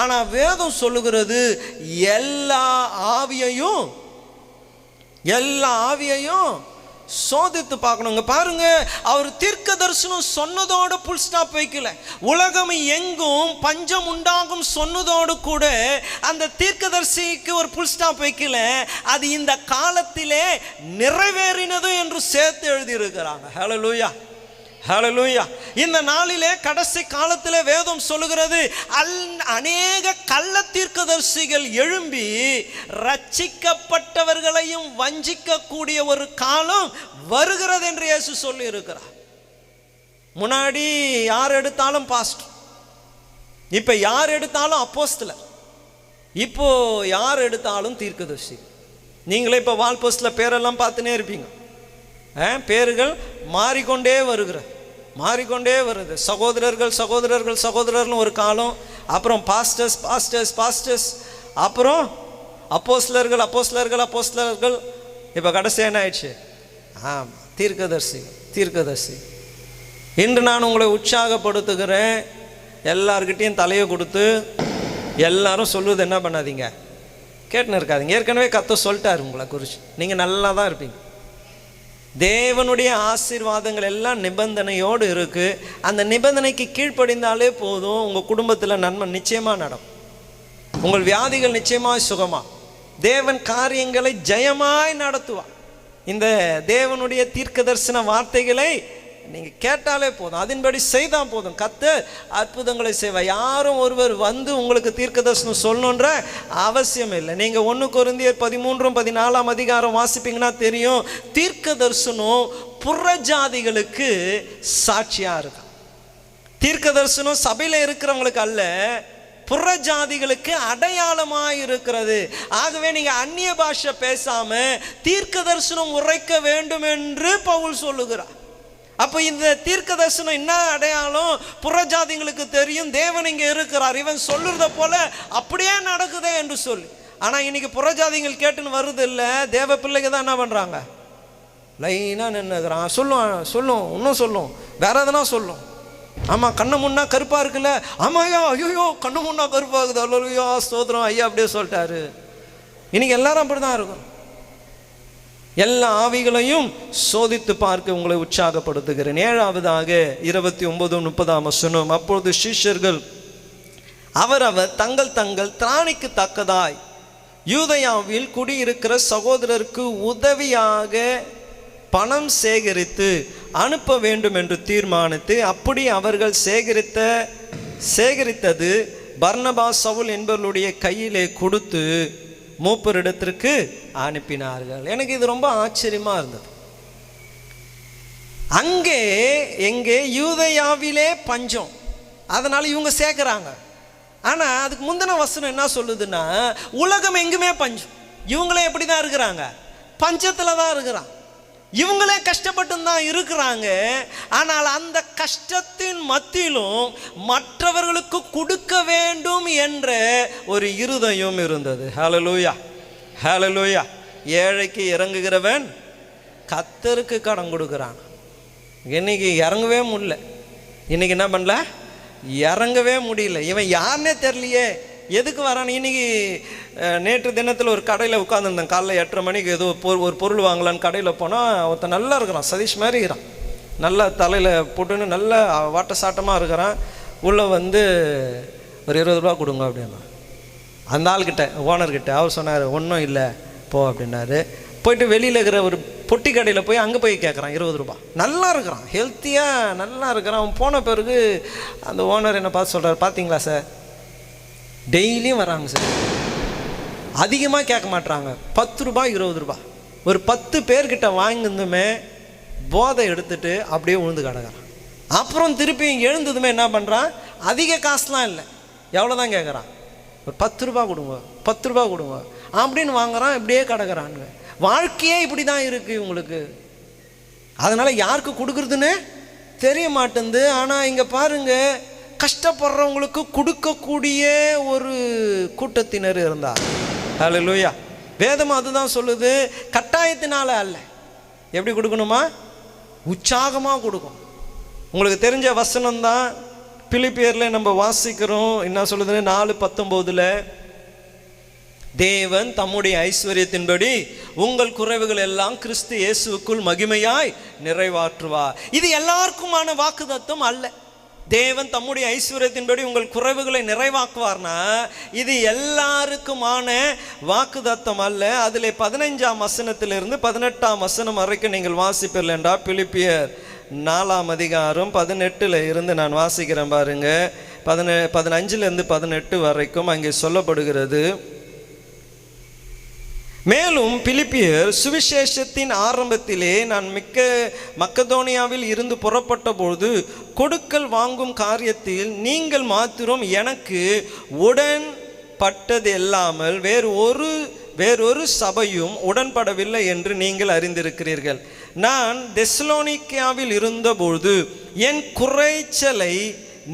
ஆனால் வேதம் சொல்லுகிறது எல்லா ஆவியையும் சோதித்து பார்க்கணுங்க. பாருங்க, அவர் தீர்க்க தரிசனம் சொன்னதோடு புல் ஸ்டாப் வைக்கல. உலகம் எங்கும் பஞ்சம் உண்டாகும் சொன்னதோடு கூட அந்த தீர்க்கதரிசிக்கு ஒரு புல் ஸ்டாப் வைக்கல. அது இந்த காலத்திலே நிறைவேறினது என்று சேர்த்து எழுதியிருக்கிறாங்க. ஹல்லேலூயா, ஹல்லேலூயா. இந்த நாளிலே கடைசி காலத்திலே வேதம் சொல்லுகிறது, அநேக கள்ள தீர்க்கதரிசிகள் எழும்பி ரட்சிக்கப்பட்டவர்களையும் வஞ்சிக்க கூடிய ஒரு காலம் வருகிறது என்று இயேசு சொல்லி இருக்கிறார். முன்னாடி யார் எடுத்தாலும் பாஸ்டர், இப்ப யார் எடுத்தாலும் அப்போஸ்தலர், இப்போ யார் எடுத்தாலும் தீர்க்கதரிசி. நீங்களே இப்போ வால் போஸ்ட்ல பேரெல்லாம் பார்த்துனே இருப்பீங்க. பேர்கள் மாறிக்கொண்டே வருது. சகோதரர்கள்னு ஒரு காலம், அப்புறம் பாஸ்டர்ஸ், அப்புறம் அப்போஸ்தலர்கள். இப்போ கடைசி என்ன ஆயிடுச்சு? தீர்க்கதரிசி. இன்று நான் உங்களை உற்சாகப்படுத்துகிறேன், எல்லார்கிட்டையும் தலையை கொடுத்து எல்லாரும் சொல்லுவது என்ன பண்ணாதீங்க, கேட்டுன்னு இருக்காதீங்க. ஏற்கனவே கர்த்தர் சொல்லிட்டாரு உங்களை குறித்து, நீங்கள் நல்லா தான் இருப்பீங்க. தேவனுடைய ஆசீர்வாதங்கள் எல்லாம் நிபந்தனையோடு இருக்கு. அந்த நிபந்தனைக்கு கீழ்ப்படிந்தாலே போதும், உங்கள் குடும்பத்தில் நன்மை நிச்சயமாக நடக்கும், உங்கள் வியாதிகள் நிச்சயமாய் சுகமா, தேவன் காரியங்களை ஜெயமாய் நடத்துவார். இந்த தேவனுடைய தீர்க்க தரிசன வார்த்தைகளை நீங்கள் கேட்டாலே போதும், அதன்படி செய்தால் போதும், கர்த்தர் அற்புதங்களை செய்வார். யாரும் ஒருவர் வந்து உங்களுக்கு தீர்க்க தரிசனம் சொல்லணுன்ற அவசியம் இல்லை. நீங்கள் 1 கொரிந்தியர் 13-14 வாசிப்பீங்கன்னா தெரியும், தீர்க்க தரிசனம் புறஜாதிகளுக்கு சாட்சியாக இருக்கும். தீர்க்க தரிசனம் சபையில் இருக்கிறவங்களுக்கு அல்ல, புறஜாதிகளுக்கு அடையாளமாக இருக்கிறது. ஆகவே நீங்கள் அந்நிய பாஷை பேசாம தீர்க்க தரிசனம் உரைக்க வேண்டும் என்று பவுல் சொல்லுகிறார். அப்போ இந்த தீர்க்க தரிசனம் என்ன அடையாளம்? புறஜாதிகளுக்கு தெரியும் தேவன் இங்கே இருக்கிறார், இவன் சொல்லுறத போல அப்படியே நடக்குதே என்று சொல்லி. ஆனால் இன்னைக்கு புறஜாதிகள் கேட்டுன்னு வருது இல்லை, தேவ பிள்ளைங்க தான் என்ன பண்ணுறாங்க, லைனாக நின்றுக்கிறான். சொல்லும் இன்னும் சொல்லும், வேற எதனா சொல்லும். ஆமாம், கண்ணு முன்னா கருப்பாக இருக்குல்ல, ஆமாய்யா, ஐயோ கண்ணு முன்னா கருப்பாகுது, அல்லையா ஸ்தோத்திரம் ஐயா அப்படியே சொல்லிட்டாரு. இன்னைக்கு எல்லாரும் அப்படி தான் இருக்கும். எல்லா ஆவிகளையும் சோதித்து பார்க்க உங்களை உற்சாகப்படுத்துகிறேன். 7வதாக 29-30 அப்பொழுது சீஷர்கள் அவரவர் தங்கள் திராணிக்கு தக்கதாய் யூதேயாவில் குடியிருக்கிற சகோதரருக்கு உதவியாக பணம் சேகரித்து அனுப்ப வேண்டும் என்று தீர்மானித்து, அப்படி அவர்கள் சேகரித்தது பர்னபா சவுல் என்பவர்களுடைய கையிலே கொடுத்து மூப்பரிடத்திற்கு அனுப்பினார்கள். எனக்கு இது ரொம்ப ஆச்சரியமா இருந்தது. எங்கே யூதேயாவிலே பஞ்சம், அதனால இவங்க சேர்க்கிறாங்க. ஆனா அதுக்கு முந்தின வசனம் என்ன சொல்லுதுன்னா, உலகம் எங்குமே பஞ்சம், இவங்களே எப்படி தான் இருக்கிறாங்க, பஞ்சத்துல தான் இருக்கிறாங்க, இவங்களே கஷ்டப்பட்டு தான் இருக்கிறாங்க. ஆனால் அந்த கஷ்டத்தின் மத்தியிலும் மற்றவர்களுக்கு கொடுக்க வேண்டும் என்ற ஒரு இருதயம் இருந்தது. ஹல்லேலூயா, ஹல்லேலூயா. ஏழைக்கு இறங்குகிறவன் கர்த்தருக்கு கடன் கொடுக்குறான். இன்னைக்கு இறங்கவே முடியல. இன்னைக்கு என்ன பண்ணல, இறங்கவே முடியல. இவன் யாருன்னே தெரியலையே, எதுக்கு வரான்னு. இன்னைக்கு நேற்று தினத்தில் ஒரு கடையில் உட்காந்துருந்தேன், காலைல 8:30 மணிக்கு ஏதோ ஒரு பொருள் வாங்கலான்னு கடையில் போனால் ஒருத்தன் நல்லா இருக்கிறான், சதீஷ் மாதிரி இருக்கிறான், நல்லா தலையில் போட்டுன்னு நல்லா வாட்ட சாட்டமாக இருக்கிறான். உள்ளே வந்து ஒரு 20 ரூபா கொடுங்க அப்படின்னா, அந்த ஆள்கிட்ட ஓனர்கிட்ட அவர் சொன்னார், ஒன்றும் இல்லை போ அப்படின்னாரு. போயிட்டு வெளியில் இருக்கிற ஒரு பொட்டி கடையில் போய் அங்கே போய் கேட்குறான் 20 ரூபா. நல்லா இருக்கிறான், ஹெல்த்தியாக நல்லா இருக்கிறான். அவன் போன பிறகு அந்த ஓனர் என்னை பார்த்து சொல்கிறார், பார்த்தீங்களா சார், டெய்லியும் வராங்க சார், அதிகமாக கேட்க மாட்டாங்க, 10 ரூபா 20 ரூபா. ஒரு 10 பேர்கிட்ட வாங்கினதுமே போதை எடுத்துட்டு அப்படியே உழுந்து கிடக்கிறான். அப்புறம் திருப்பி எழுந்ததுமே என்ன பண்ணுறான், அதிக காசுலாம் இல்லை, எவ்வளோ தான் கேட்குறான், ஒரு 10 ரூபா கொடுங்க 10 ரூபா கொடுங்க. அப்படின்னு வாங்குறான், இப்படியே கிடக்குறானுங்க. வாழ்க்கையே இப்படி தான் இருக்குது இவங்களுக்கு. அதனால் யாருக்கு கொடுக்குறதுன்னு தெரிய மாட்டேங்குது. ஆனால் இங்கே பாருங்கள், கஷ்டப்படுறவங்களுக்கு கொடுக்கக்கூடிய ஒரு கூட்டத்தினர் இருந்தார். ஹல்லேலூயா. வேதம் அதுதான் சொல்லுது, கட்டாயத்தினால அல்ல. எப்படி கொடுக்கணுமா? உற்சாகமாக கொடுக்கும். உங்களுக்கு தெரிஞ்ச வசனம் தான் பிலிப்பியரில் நம்ம வாசிக்கிறோம். என்ன சொல்லுதுன்னு 4:19, தேவன் தம்முடைய ஐஸ்வர்யத்தின்படி உங்கள் குறைவுகள் எல்லாம் கிறிஸ்து இயேசுவுக்குள் மகிமையாய் நிறைவாற்றுவார். இது எல்லாருக்குமான வாக்குத்தத்தம் அல்ல. தேவன் தம்முடைய ஐஸ்வர்யத்தின்படி உங்கள் குறைவுகளை நிறைவாக்குவார்னா இது எல்லாருக்குமான வாக்குத்தத்தம் அல்ல. அதில் 15ஆம் வசனத்திலிருந்து 18ஆம் வசனம் வரைக்கும் நீங்கள் வாசிப்பீர்கள் என்றால், பிலிப்பியர் 4ஆம் அதிகாரம் 18 இருந்து நான் வாசிக்கிறேன் பாருங்க. 15 18 வரைக்கும் அங்கே சொல்லப்படுகிறது. மேலும் பிலிப்பியர், சுவிசேஷத்தின் ஆரம்பத்திலே நான் மக்கதோனியாவில் இருந்து புறப்பட்ட பொழுது கொடுக்கல் வாங்கும் காரியத்தில் நீங்கள் மாத்திரம் எனக்கு உடன்பட்டது இல்லாமல் வேறொரு சபையும் உடன்படவில்லை என்று நீங்கள் அறிந்திருக்கிறீர்கள். நான் தெசலோனிக்கேயாவில் இருந்தபொழுது என் குறைச்சலை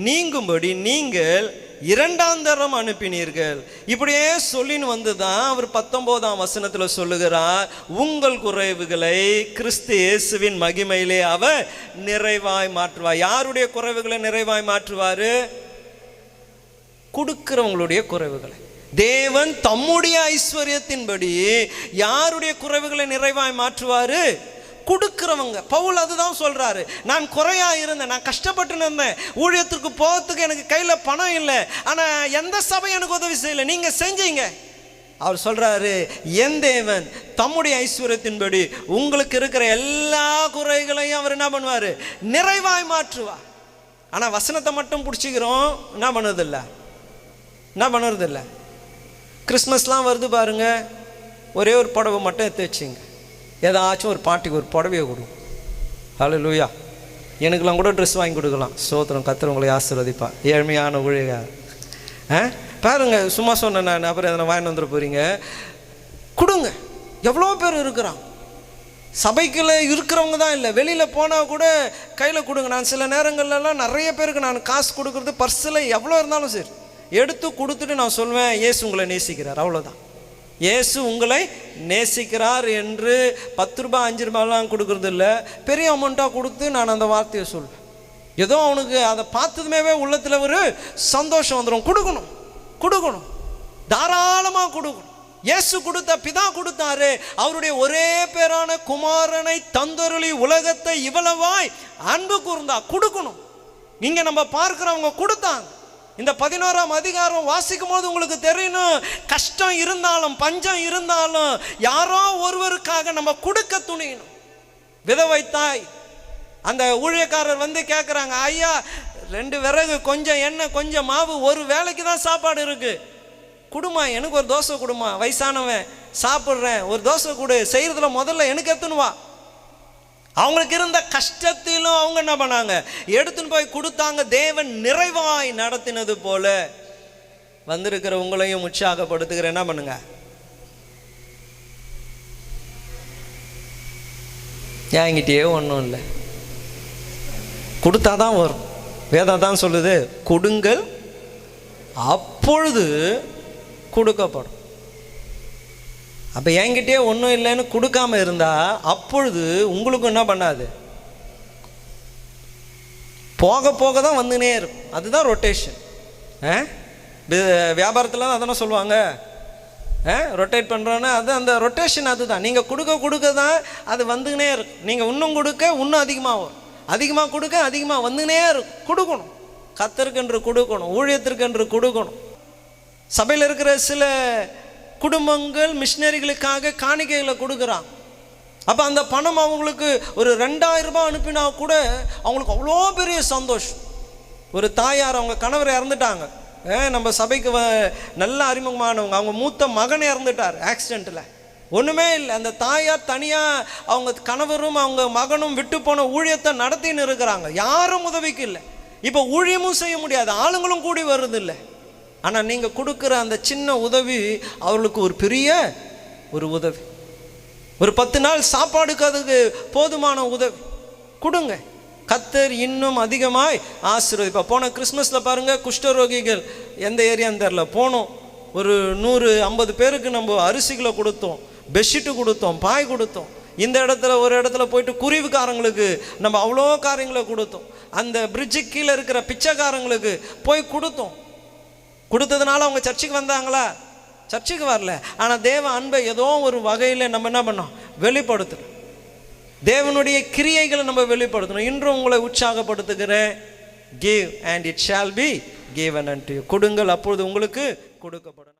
நீங்கும்படி நீங்கள் 2ஆம் தரம் அனுப்பினீர்கள். இப்படியே சொல்லின்னு வந்து தான் அவர் 19ஆம் வசனத்தில் சொல்லுகிறார், உங்கள் குறைவுகளை கிறிஸ்து இயேசுவின் மகிமையிலே அவர் நிறைவாய் மாற்றுவார். யாருடைய குறைவுகளை நிறைவாய் மாற்றுவார்? கொடுக்கிறவங்களுடைய குறைவுகளை. தேவன் தம்முடைய ஐஸ்வர்யத்தின்படி யாருடைய குறைவுகளை நிறைவாய் மாற்றுவார்? கொடுக்கிறவங்க. பவுல் அதுதான் சொல்றாரு, நான் குறையா இருந்தேன், நான் கஷ்டப்பட்டு இருந்தேன், ஊழியத்திற்கு போகிறதுக்கு எனக்கு கையில் பணம் இல்லை, ஆனால் எந்த சபை எனக்கு உதவி செய்யலை, நீங்கள் செஞ்சீங்க. அவர் சொல்றாரு, என் தேவன் தம்முடைய ஐஸ்வர்யத்தின்படி உங்களுக்கு இருக்கிற எல்லா குறைகளையும் அவர் என்ன பண்ணுவார்? நிறைவாய் மாற்றுவார். ஆனால் வசனத்தை மட்டும் பிடிச்சிக்கிறோம், என்ன பண்ணுறதில்லை. கிறிஸ்மஸ்லாம் வருது பாருங்க, ஒரே ஒரு புடவை மட்டும் எடுத்து வச்சுங்க. ஏதாச்சும் ஒரு பாட்டிக்கு ஒரு புடவையை கொடுக்கும். ஹல்லேலூயா. எனக்கெல்லாம் கூட ட்ரெஸ் வாங்கி கொடுக்கலாம். ஸ்தோத்திரம். கர்த்தர் உங்களை ஆசீர்வதிப்பா. ஏழ்மையான ஊழியர் பாருங்க, சும்மா சொன்னேன் நான், அப்புறம் எதனா வாங்கிட்டு வந்துட போகிறீங்க. கொடுங்க. எவ்வளோ பேர் இருக்கிறான், சபைக்குள்ள இருக்கிறவங்க தான் இல்லை, வெளியில் போனால் கூட கையில் கொடுங்க. நான் சில நேரங்கள்லாம் நிறைய பேருக்கு நான் காசு கொடுக்குறது, பர்ஸில் எவ்வளோ இருந்தாலும் சரி எடுத்து கொடுத்துட்டு நான் சொல்வேன், இயேசு உங்களை நேசிக்கிறார். அவ்வளோதான். இயேசு உங்களை நேசிக்கிறார் என்று 10 ரூபாய் 5 ரூபாய்லாம் கொடுக்கறது இல்லை, பெரிய அமௌண்ட்டாக கொடுத்து நான் அந்த வார்த்தையை சொல்வேன். ஏதோ அவனுக்கு அதை பார்த்ததுமே உள்ளத்தில் ஒரு சந்தோஷம் வந்துடும். கொடுக்கணும், தாராளமாக கொடுக்கணும். இயேசு கொடுத்த, பிதா கொடுத்தாரு, அவருடைய ஒரே பேரான குமாரனை தந்தருளி உலகத்தை இவ்வளவாய் அன்பு கூர்ந்தா. கொடுக்கணும். இங்கே நம்ம பார்க்குறவங்க கொடுத்தாங்க. இந்த 11ஆம் அதிகாரம் வாசிக்கும் போது உங்களுக்கு தெரியணும், கஷ்டம் இருந்தாலும் பஞ்சம் இருந்தாலும் யாரோ ஒருவருக்காக நம்ம கொடுக்க துணியணும். விதவை தாய், அந்த ஊழியக்காரர் வந்து கேட்குறாங்க, ஐயா 2 விறகு, கொஞ்சம் எண்ணெய், கொஞ்சம் மாவு, ஒரு வேளைக்கு தான் சாப்பாடு இருக்கு, கொடுமா, எனக்கு ஒரு தோசை கொடுமா, வயசானவன் சாப்பிட்றேன், ஒரு தோசை கொடு, செய்கிறதுல முதல்ல எனக்கு எடுத்துன்னு வா. அவங்களுக்கு இருந்த கஷ்டத்திலும் அவங்க என்ன பண்ணாங்க? எடுத்துன்னு போய் கொடுத்தாங்க. தேவன் நிறைவாய் நடத்தினது போல வந்திருக்கிற உங்களையும் உற்சாகப்படுத்துகிற என்ன பண்ணுங்க? என்கிட்டயே ஒன்றும் இல்லை, கொடுத்தாதான் வரும். வேதம் தான் சொல்லுது, கொடுங்கள் அப்பொழுது கொடுக்கப்படும். அப்போ என்கிட்டயே ஒன்றும் இல்லைன்னு கொடுக்காம இருந்தால் அப்பொழுது உங்களுக்கு என்ன பண்ணாது? போக போக தான் வந்துனே இருக்கும். அதுதான் ரொட்டேஷன். வியாபாரத்தில் அதெல்லாம் சொல்லுவாங்க, ரொட்டேட் பண்ணுறோன்னு. அது அந்த ரொட்டேஷன் அதுதான். நீங்கள் கொடுக்க தான் அது வந்துனே இருக்கும். நீங்கள் இன்னும் கொடுக்க இன்னும் அதிகமாக வரும், அதிகமாக கொடுக்க அதிகமாக வந்துனே இருக்கும். கொடுக்கணும், கர்த்தருக்கென்று கொடுக்கணும், ஊழியத்திற்கென்று கொடுக்கணும். சபையில் இருக்கிற சில குடும்பங்கள் மிஷினரிகளுக்காக காணிக்கைகளை கொடுக்குறான். அப்போ அந்த பணம் அவங்களுக்கு ஒரு 2000 ரூபாய் அனுப்பினா கூட அவங்களுக்கு அவ்வளோ பெரிய சந்தோஷம். ஒரு தாயார், அவங்க கணவர் இறந்துட்டாங்க, நம்ம சபைக்கு நல்ல அறிமுகமானவங்க, அவங்க மூத்த மகன் இறந்துட்டார் ஆக்சிடெண்ட்டில். ஒன்றுமே இல்லை, அந்த தாயார் தனியாக அவங்க கணவரும் அவங்க மகனும் விட்டு போன ஊழியத்தை நடத்தின்னு இருக்கிறாங்க. யாரும் உதவிக்கு இல்லை. இப்போ ஊழியமும் செய்ய முடியாது, ஆளுங்களும் கூடி வருது இல்லை. ஆனால் நீங்கள் கொடுக்குற அந்த சின்ன உதவி அவர்களுக்கு ஒரு பெரிய ஒரு உதவி. ஒரு 10 நாள் சாப்பாடுக்கு அதுக்கு போதுமான உதவி கொடுங்க. கர்த்தர் இன்னும் அதிகமாய் ஆசீர்வதிப்பா. போன கிறிஸ்மஸில் பாருங்கள், குஷ்டரோகிகள் எந்த ஏரியான்னு தெரில, போனோம். ஒரு 150 பேருக்கு நம்ம அரிசிகளை கொடுத்தோம், பெட்ஷீட்டு கொடுத்தோம், பாய் கொடுத்தோம். இந்த இடத்துல ஒரு இடத்துல போயிட்டு குருவிக்காரங்களுக்கு நம்ம அவ்வளோ காரியங்களை கொடுத்தோம். அந்த பிரிட்ஜுக்கு கீழே இருக்கிற பிச்சைக்காரங்களுக்கு போய் கொடுத்தோம். கொடுத்ததுனால அவங்க சர்ச்சுக்கு வந்தாங்களா? சர்ச்சுக்கு வரல. ஆனால் தேவ அன்பை ஏதோ ஒரு வகையில் நம்ம என்ன பண்ணோம்? வெளிப்படுத்தணும். தேவனுடைய கிரியைகளை நம்ம வெளிப்படுத்தணும். இன்றும் உங்களை உற்சாகப்படுத்துகிறேன். give and it shall be given unto you. கொடுங்கள், அப்பொழுது உங்களுக்கு கொடுக்கப்படும்.